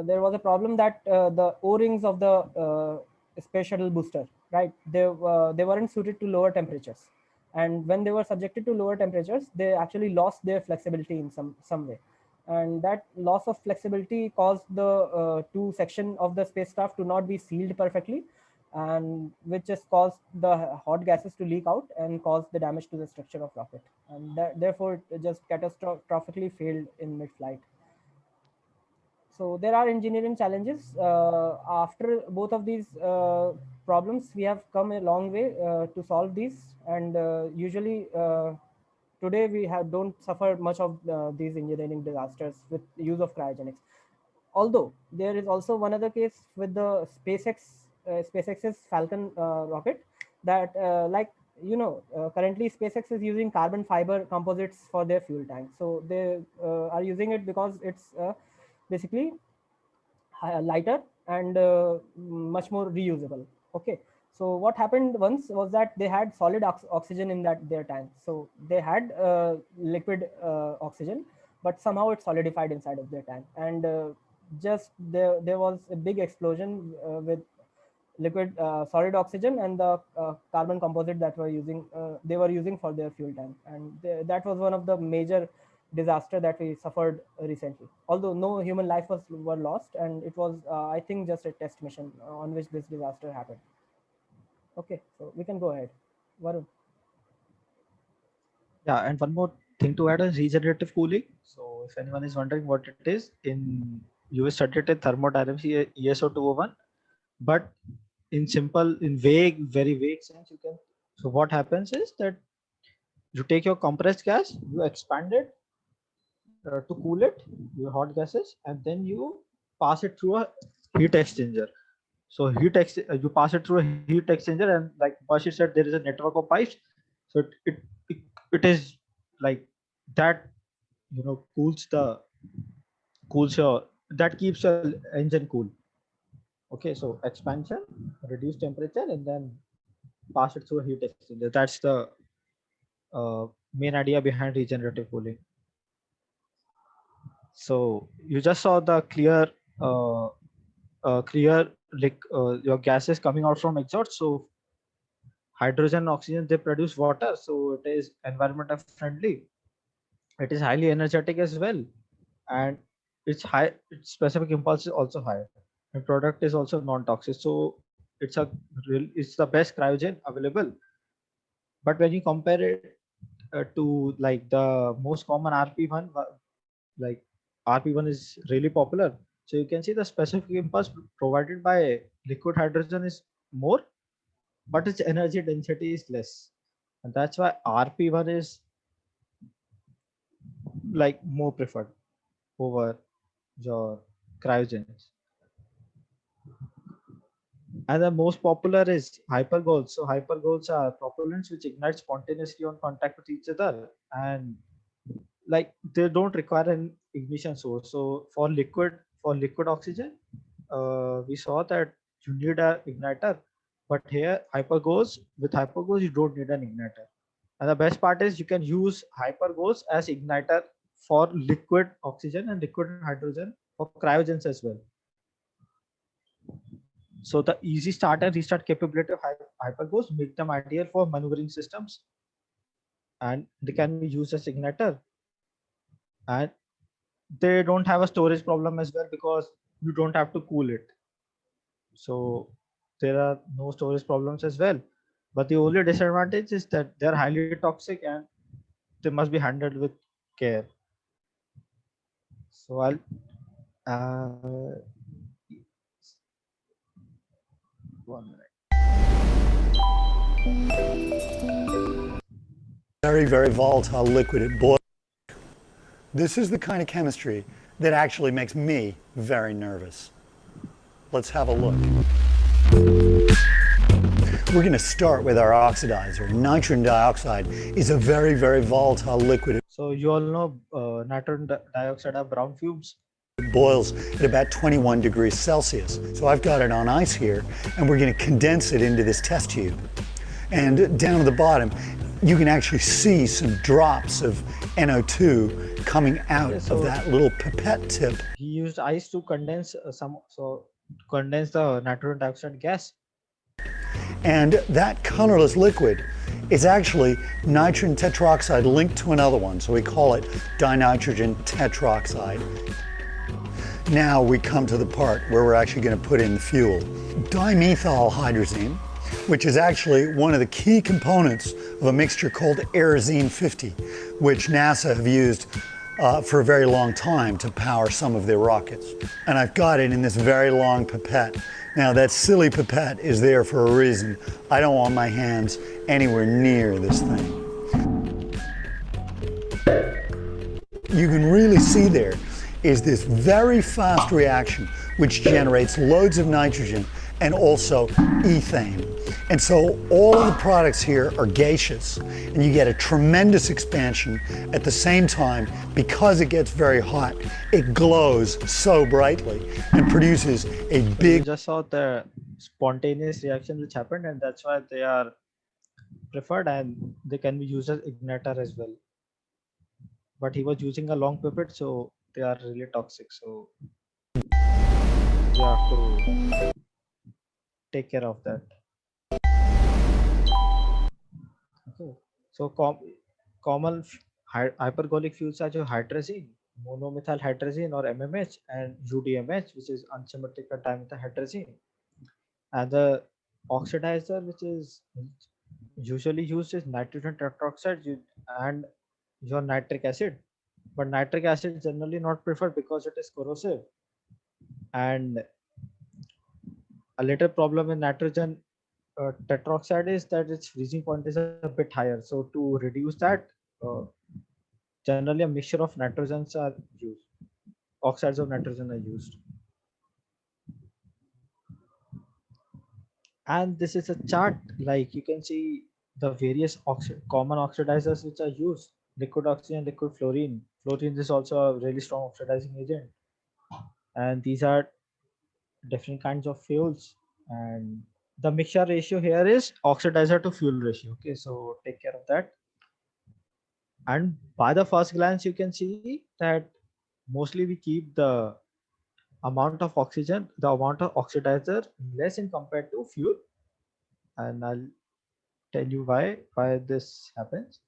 there was a problem that the O-rings of the space shuttle booster, right? They weren't suited to lower temperatures, and when they were subjected to lower temperatures, they actually lost their flexibility in some way, and that loss of flexibility caused the two section of the spacecraft to not be sealed perfectly, and which just caused the hot gases to leak out and caused the damage to the structure of rocket, and therefore it just catastrophically failed in mid-flight. So there are engineering challenges. After both of these problems, we have come a long way to solve these, and usually today we don't suffer much of these engineering disasters with the use of cryogenics. Although there is also one other case with the SpaceX's Falcon rocket that currently SpaceX is using carbon fiber composites for their fuel tank. So they are using it because it's basically lighter and much more reusable. Okay, so what happened once was that they had solid oxygen in their tank. So they had liquid oxygen, but somehow it solidified inside of their tank, and just there was a big explosion with liquid solid oxygen and the carbon composite that they were using for their fuel tank, and that was one of the major disaster that we suffered recently. Although no human life were lost, and it was I think just a test mission on which this disaster happened. Okay, so we can go ahead, Varun. Yeah, and one more thing to add is regenerative cooling. So if anyone is wondering what it is, you studied in thermodynamics ESO 201, but in very vague sense, you can. So what happens is that you take your compressed gas, you expand it to cool it, your hot gases, and then you pass it through a heat exchanger. So you pass it through a heat exchanger, and like Bashi said, there is a network of pipes. So it is like that, that keeps your engine cool. Okay, so expansion, reduce temperature, and then pass it through a heat exchanger. That's the main idea behind regenerative cooling. So you just saw the clear your gases coming out from exhaust. So hydrogen and oxygen, they produce water, so it is environmental friendly. It is highly energetic as well, and its specific impulse is also high. The product is also non-toxic, so it's the best cryogen available. But when you compare it to like the most common RP1, like RP1 is really popular. So you can see the specific impulse provided by liquid hydrogen is more, but its energy density is less, and that's why RP1 is like more preferred over your cryogens. And the most popular is hypergoals. So hypergoals are propellants which ignite spontaneously on contact with each other, and like they don't require an ignition source. So for liquid oxygen, we saw that you need an igniter, but here with hypergoals you don't need an igniter. And the best part is you can use hypergoals as igniter for liquid oxygen and liquid hydrogen for cryogens as well. So the easy start and restart capability of hypergoals make them ideal for maneuvering systems, and they can be used as igniter. And they don't have a storage problem as well because you don't have to cool it. So there are no storage problems as well. But the only disadvantage is that they're highly toxic and they must be handled with care. So I'll 1 minute. Very, very volatile liquid. It boils. This is the kind of chemistry that actually makes me very nervous. Let's have a look. We're going to start with our oxidizer. Nitrogen dioxide is a very, very volatile liquid. So you all know nitrogen dioxide have brown fumes. It boils at about 21 degrees Celsius. So I've got it on ice here, and we're going to condense it into this test tube. And down at the bottom, you can actually see some drops of NO2 coming out So of that little pipette tip. he used ice to condense condense the nitrogen dioxide gas. And that colorless liquid is actually nitrogen tetroxide linked to another one. So we call it dinitrogen tetroxide. Now we come to the part where we're actually going to put in the fuel. Dimethyl hydrazine, which is actually one of the key components of a mixture called Aerozine 50, which NASA have used for a very long time to power some of their rockets. And I've got it in this very long pipette. Now that silly pipette is there for a reason. I don't want my hands anywhere near this thing. You can really see there is this very fast reaction which generates loads of nitrogen and also ethane. And so all of the products here are gaseous, and you get a tremendous expansion. At the same time, because it gets very hot, it glows so brightly and produces a You big just saw the spontaneous reaction which happened, and that's why they are preferred, and they can be used as igniter as well. But he was using a long pipette, so they are really toxic. So you have to take care of that. Okay. So common hypergolic fuels are your hydrazine, monomethyl hydrazine or MMH, and UDMH, which is unsymmetrical dimethyl hydrazine. And the oxidizer, which is usually used, is nitrogen tetroxide and your nitric acid. But nitric acid is generally not preferred because it is corrosive. And a little problem in nitrogen tetroxide is that its freezing point is a bit higher. So to reduce that, generally a mixture of nitrogens are used. Oxides of nitrogen are used. And this is a chart, like you can see the various common oxidizers which are used: liquid oxygen, liquid fluorine. Fluorine is also a really strong oxidizing agent. And these are different kinds of fuels. And the mixture ratio here is oxidizer to fuel ratio. Okay, so take care of that. And by the first glance, you can see that mostly we keep the amount of oxygen, the amount of oxidizer less in compared to fuel. And I'll tell you why this happens.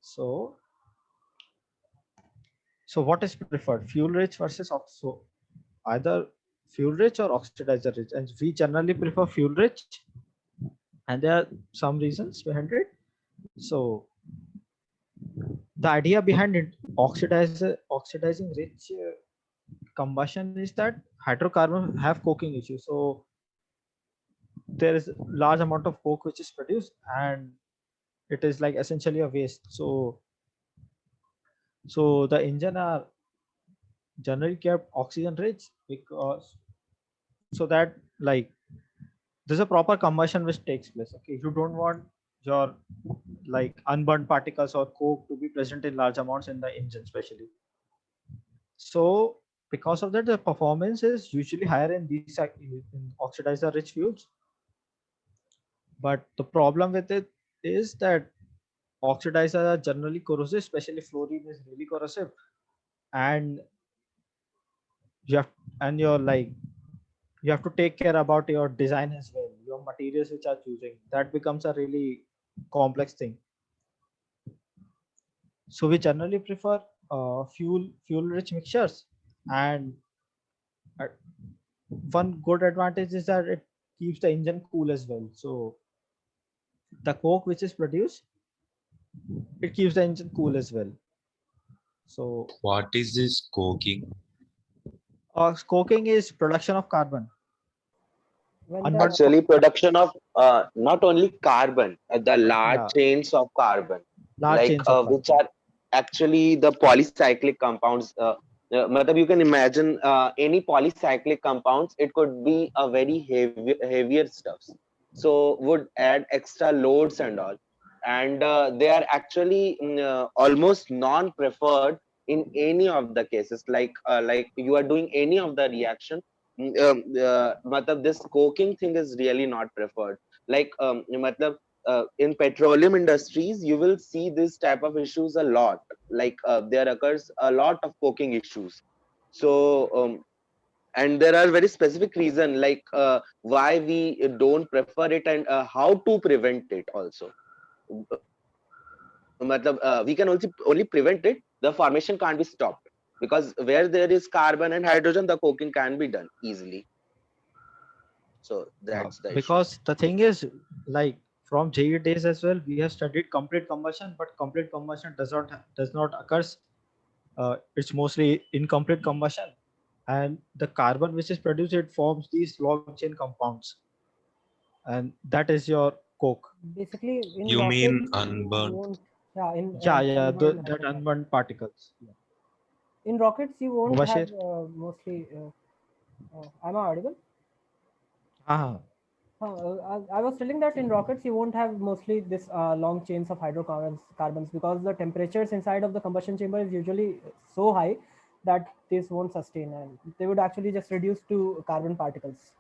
So what is preferred, fuel rich versus so either fuel rich or oxidizer rich, and we generally prefer fuel rich, and there are some reasons behind it. So the idea behind it, oxidizing rich combustion, is that hydrocarbons have coking issues. So there is a large amount of coke which is produced, and it is like essentially a waste. So the engine are generally kept oxygen rich because so that like there's a proper combustion which takes place. Okay, you don't want your like unburned particles or coke to be present in large amounts in the engine especially. So because of that, the performance is usually higher in these in oxidizer rich fuels. But the problem with it is that oxidizers are generally corrosive, especially fluorine is really corrosive, and you have to take care about your design as well, your materials which are choosing. That becomes a really complex thing. So we generally prefer fuel rich mixtures, and one good advantage is that it keeps the engine cool as well. So the coke which is produced, it keeps the engine cool as well. So What is this coking? coking is production of carbon. Actually, production of not only carbon, the large Yeah. chains of carbon, Large like chains of which carbon. are actually the polycyclic compounds. Matlab, you can imagine any polycyclic compounds. It could be a very heavier stuffs, so would add extra loads and all, and they are actually almost non-preferred in any of the cases, like you are doing any of the reaction, matlab this coking thing is really not preferred. Like matlab, in petroleum industries, you will see this type of issues a lot. Like there occurs a lot of coking issues. So and there are very specific reason, like why we don't prefer it, and how to prevent it also. Matlab, we can only prevent it. The formation can't be stopped, because where there is carbon and hydrogen, the coking can be done easily. So that's the issue. Because the thing is, like from JE days as well, we have studied complete combustion, but complete combustion does not occurs. It's mostly incomplete combustion, and the carbon which is produced, it forms these long chain compounds, and that is your coke. Basically, in You mean rockets, unburnt? you won't, yeah, That hydrocarbon. unburned particles. In rockets, you won't Mubashir? have mostly. Am I audible? I was telling that in rockets, you won't have mostly this long chains of hydrocarbons, because the temperatures inside of the combustion chamber is usually so high that this won't sustain, and they would actually just reduce to carbon particles.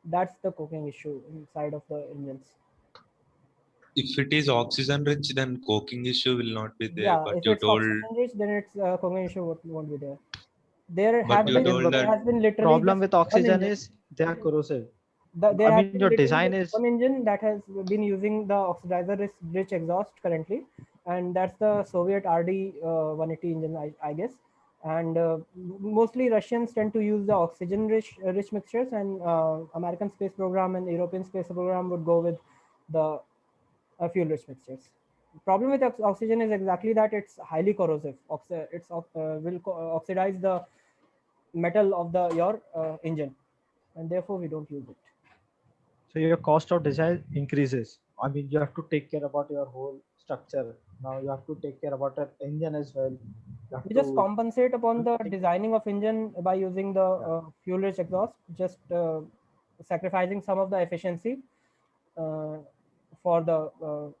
That's the coking issue inside of the engines. If it is oxygen rich, then coking issue will not be there. Yeah, But if you it's told, oxygen rich, then it's coking issue won't be there. There but have you been told there that has been literally Problem just with one oxygen engine. is they are corrosive. There I has mean, been your literally design just is one engine that has been using the oxidizer rich exhaust currently, and that's the Soviet RD 180 engine, I guess. And mostly Russians tend to use the oxygen rich mixtures, and American space program and European space program would go with the fuel rich mixtures. Problem with oxygen is exactly that it's highly corrosive. Will oxidize the metal of your engine, and therefore we don't use it. so your cost of design increases. I mean, you have to take care about your whole structure. Now you have to take care about your engine as well. We just compensate upon the designing of engine by using the fuel rich exhaust, just sacrificing some of the efficiency for the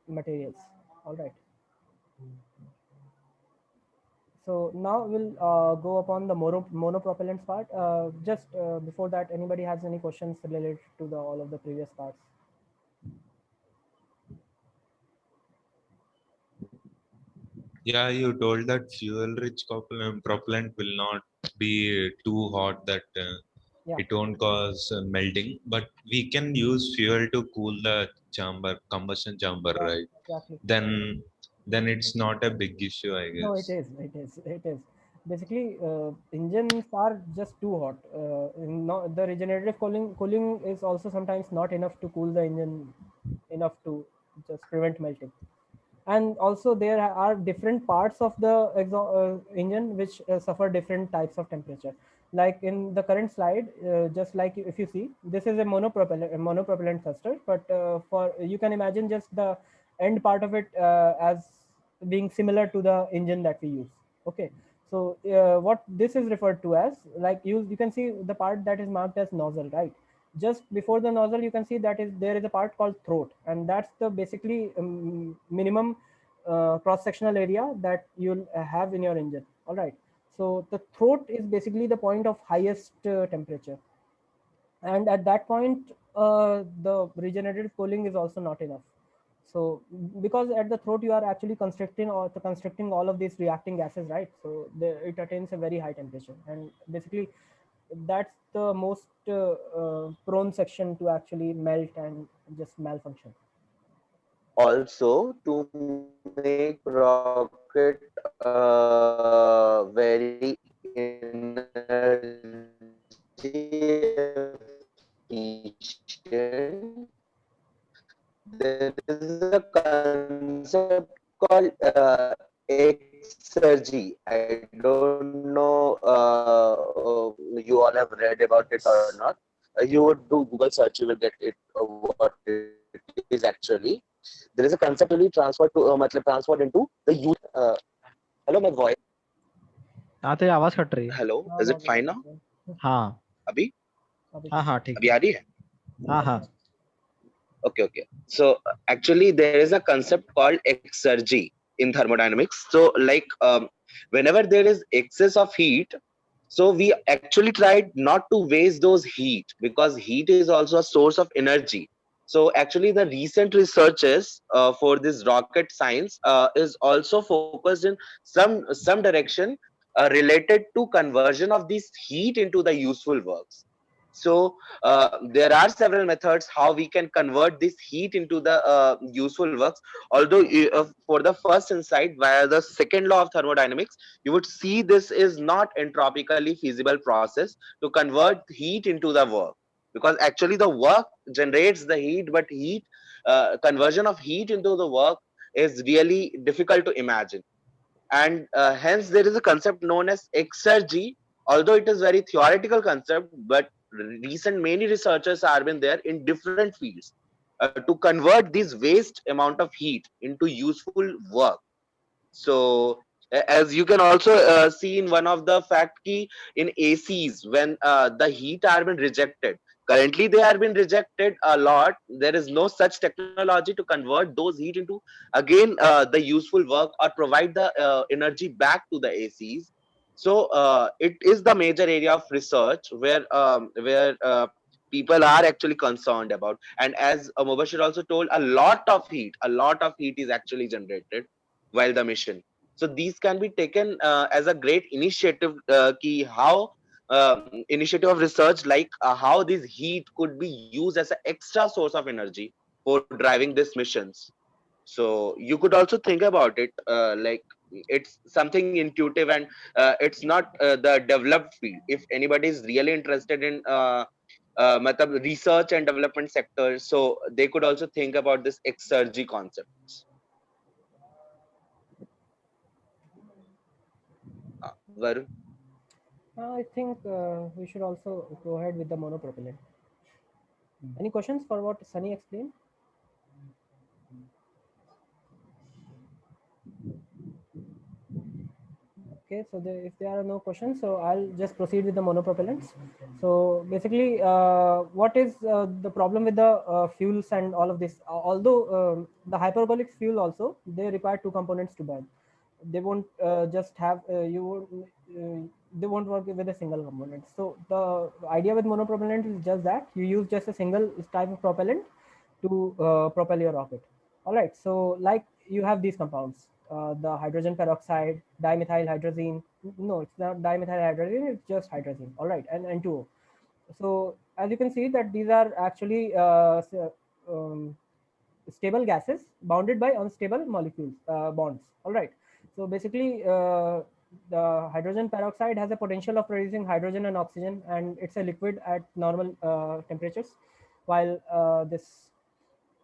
materials. All right. So now we'll go upon the monopropellants part. Just before that, anybody has any questions related to all of the previous parts? yeah, you told that fuel rich propellant will not be too hot that it won't cause melting, but we can use fuel to cool the combustion chamber, right? Exactly. Then it's not a big issue, I guess. No, it is. Basically, engines are just too hot. The regenerative cooling is also sometimes not enough to cool the engine enough to just prevent melting. And also there are different parts of the engine which suffer different types of temperature. Like in the current slide, just like if you see, this is a monopropellant thruster, but for you can imagine just the end part of it as being similar to the engine that we use. Okay, so what this is referred to as, like you can see the part that is marked as nozzle, right? Just before the nozzle, you can see that there is a part called throat, and that's the basically minimum cross-sectional area that you'll have in your engine. All right, so the throat is basically the point of highest temperature, and at that point the regenerative cooling is also not enough. So because at the throat you are actually constricting all of these reacting gases, right? So it attains a very high temperature, and basically that's the most prone section to actually melt and just malfunction. Also, to make rocket very energy efficient, there is a concept called exergy. I don't know you all have read about it or not. You would do Google search, you will get it what it is actually. There is a concept really transferred into the use. Hello, my voice. तेरी आवाज cut रही है. Hello, is it fine now? हाँ. अभी? हाँ ठीक. अभी आ रही है? हाँ. Okay. So actually, there is a concept called exergy in thermodynamics. So like whenever there is excess of heat, so we actually tried not to waste those heat, because heat is also a source of energy. So actually the recent researches for this rocket science is also focused in some direction related to conversion of this heat into the useful works. So there are several methods how we can convert this heat into the useful works. Although for the first insight via the second law of thermodynamics, you would see this is not entropically feasible process to convert heat into the work, because actually the work generates the heat, but heat conversion of heat into the work is really difficult to imagine. And hence there is a concept known as exergy. Although it is very theoretical concept, but recent many researchers have been there in different fields to convert this waste amount of heat into useful work. So as you can also see in one of the fact key in ACs, when the heat are been rejected, currently they are been rejected a lot. There is no such technology to convert those heat into again the useful work or provide the energy back to the ACs. So it is the major area of research where people are actually concerned about. And as Mubashir also told, a lot of heat is actually generated while the mission. So these can be taken as a great initiative, ki how initiative of research, like how this heat could be used as an extra source of energy for driving these missions. So you could also think about it like it's something intuitive, and it's not the developed field. If anybody is really interested in matlab research and development sector, so they could also think about this exergy concepts. Varun? I think we should also go ahead with the monopropellant. Any questions for what Sunny explained? Okay, so if there are no questions, so I'll just proceed with the monopropellants. So basically, what is the problem with the fuels and all of this? Although the hyperbolic fuel also, they require two components to burn. They won't just have they won't work with a single component. So the idea with monopropellant is just that you use just a single type of propellant to propel your rocket. All right, so like you have these compounds, the hydrogen peroxide, dimethyl hydrazine. No, it's not dimethyl hydrazine, it's just hydrazine. All right, and N2O. So as you can see that these are actually stable gases bounded by unstable molecules, bonds. All right. So basically, the hydrogen peroxide has a potential of producing hydrogen and oxygen, and it's a liquid at normal temperatures, while this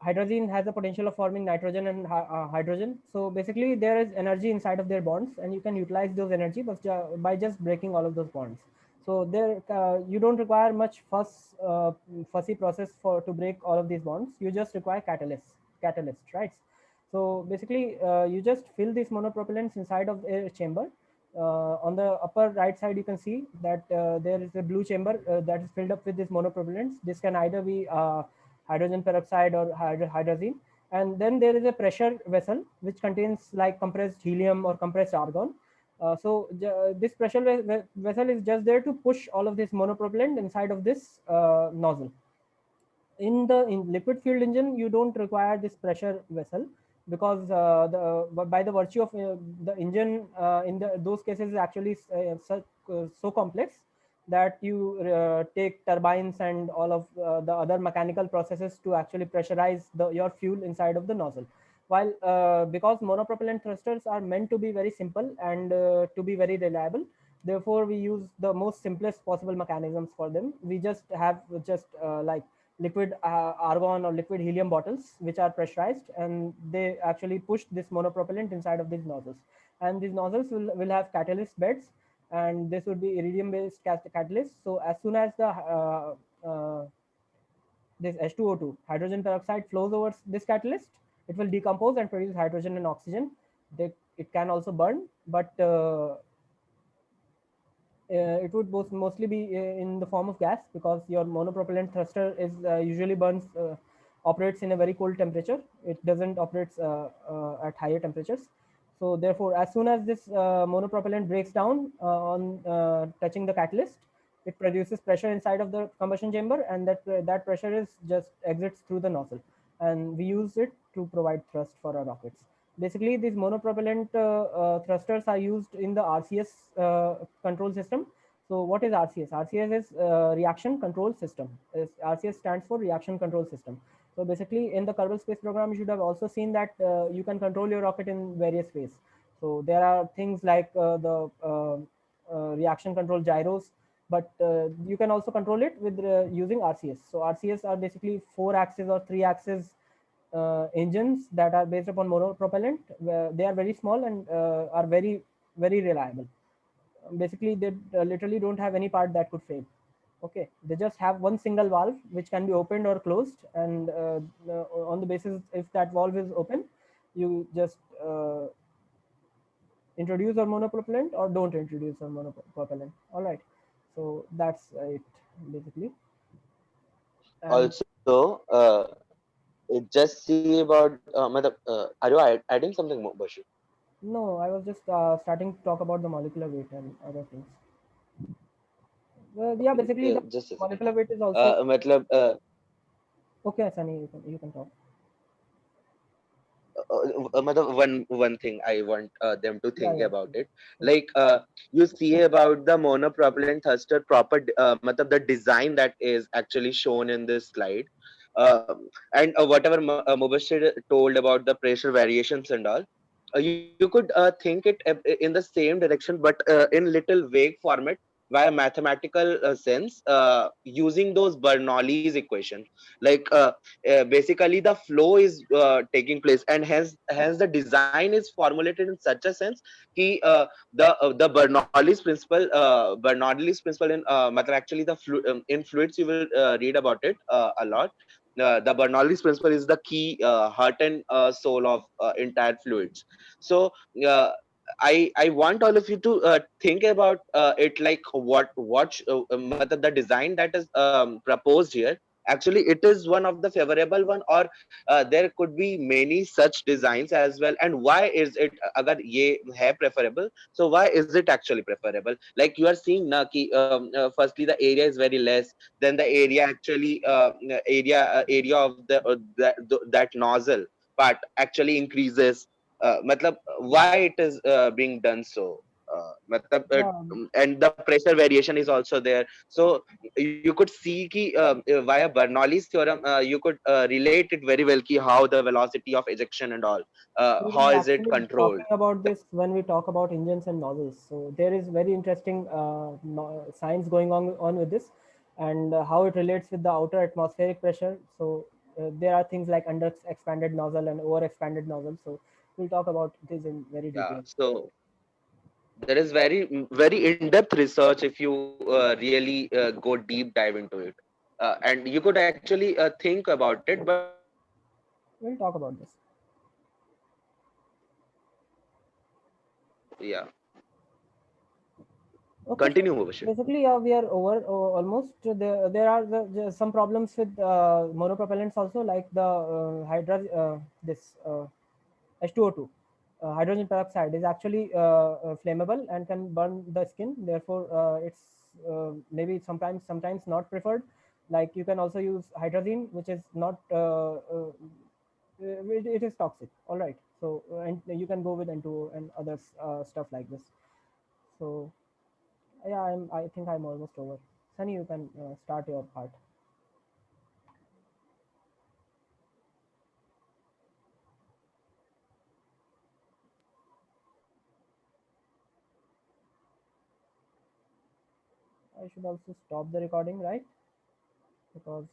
hydrazine has a potential of forming nitrogen and hydrogen. So basically, there is energy inside of their bonds, and you can utilize those energy by just breaking all of those bonds. So there, you don't require much fussy process to break all of these bonds. You just require catalyst, right? So basically, you just fill these monopropellants inside of a chamber. On the upper right side, you can see that there is a blue chamber that is filled up with these monopropellants. This can either be hydrogen peroxide or hydrazine. And then there is a pressure vessel which contains like compressed helium or compressed argon. This pressure vessel is just there to push all of this monopropellant inside of this nozzle. In liquid fueled engine, you don't require this pressure vessel, because by the virtue of the engine in those cases is actually so complex that you take turbines and all of the other mechanical processes to actually pressurize your fuel inside of the nozzle. While because monopropellant thrusters are meant to be very simple and to be very reliable, therefore we use the most simplest possible mechanisms for them. We just have like liquid argon or liquid helium bottles which are pressurized, and they actually push this monopropellant inside of these nozzles, and these nozzles will have catalyst beds, and this would be iridium based catalyst. So as soon as the this H2O2 hydrogen peroxide flows over this catalyst, it will decompose and produce hydrogen and oxygen. It can also burn, but it would mostly be in the form of gas, because your monopropellant thruster is usually operates in a very cold temperature. It doesn't operate at higher temperatures. So therefore, as soon as this monopropellant breaks down on touching the catalyst, it produces pressure inside of the combustion chamber, and that pressure is just exits through the nozzle, and we use it to provide thrust for our rockets. Basically, these monopropellant thrusters are used in the RCS control system. So what is RCS? RCS is reaction control system. RCS stands for reaction control system. So basically, in the Kerbal Space Program, you should have also seen that you can control your rocket in various ways. So there are things like the reaction control gyros, but you can also control it with using RCS. So RCS are basically 4-axis or 3-axis engines that are based upon monopropellant. They are very small and are very, very reliable. Basically, they literally don't have any part that could fail. Okay, they just have one single valve which can be opened or closed, and on the basis if that valve is open, you just introduce a monopropellant or don't introduce a monopropellant. All right, so that's it basically. And Also, just see about are you adding something more, Bashir? no, I was just starting to talk about the molecular weight and other things. Yeah, basically the Just a second. molecular weight is also matlab, okay. Sunny, you can talk. one thing I want them to Yeah, think yeah, about it, sure. like you see about the monopropellant thruster proper matlab the design that is actually shown in this slide, and whatever Mubashir told about the pressure variations and all, you could think it in the same direction, but in little vague format via mathematical sense, using those Bernoulli's equation, like basically the flow is taking place, and hence the design is formulated in such a sense कि the Bernoulli's principle in actually in fluids you will read about it a lot. The Bernoulli's principle is the key heart and soul of entire fluids. So uh, I want all of you to think about it, like the design that is proposed here. Actually, it is one of the favorable one, or there could be many such designs as well. And why is it agar ye hai preferable? So why is it actually preferable? Like you are seeing na ki firstly the area is very less, then the area actually area of that nozzle part actually increases. matlab why it is being done so, matlab Yeah, and the pressure variation is also there. So you could see ki via Bernoulli's theorem you could relate it very well ki how the velocity of ejection and all, we'll how be is it actually talking controlled. about this when we talk about engines and nozzles. So there is very interesting science going on with this, and how it relates with the outer atmospheric pressure. So there are things like under expanded nozzle and over expanded nozzle. So we'll talk about this in very Yeah, detail. so there is very in-depth research if you really go deep dive into it, and you could actually think about it, but We'll talk about this. yeah, Okay, so continue, Mubashir. basically, we are over almost. There are some problems with monopropellants also, like the this H2O2. Hydrogen peroxide is actually flammable and can burn the skin. Therefore, it's maybe sometimes not preferred. Like you can also use hydrazine, which is not it is toxic. All right. So and you can go with N2O and other stuff like this. So yeah, I think I'm almost over. Sunny, you can start your part. I should also stop the recording, right? Because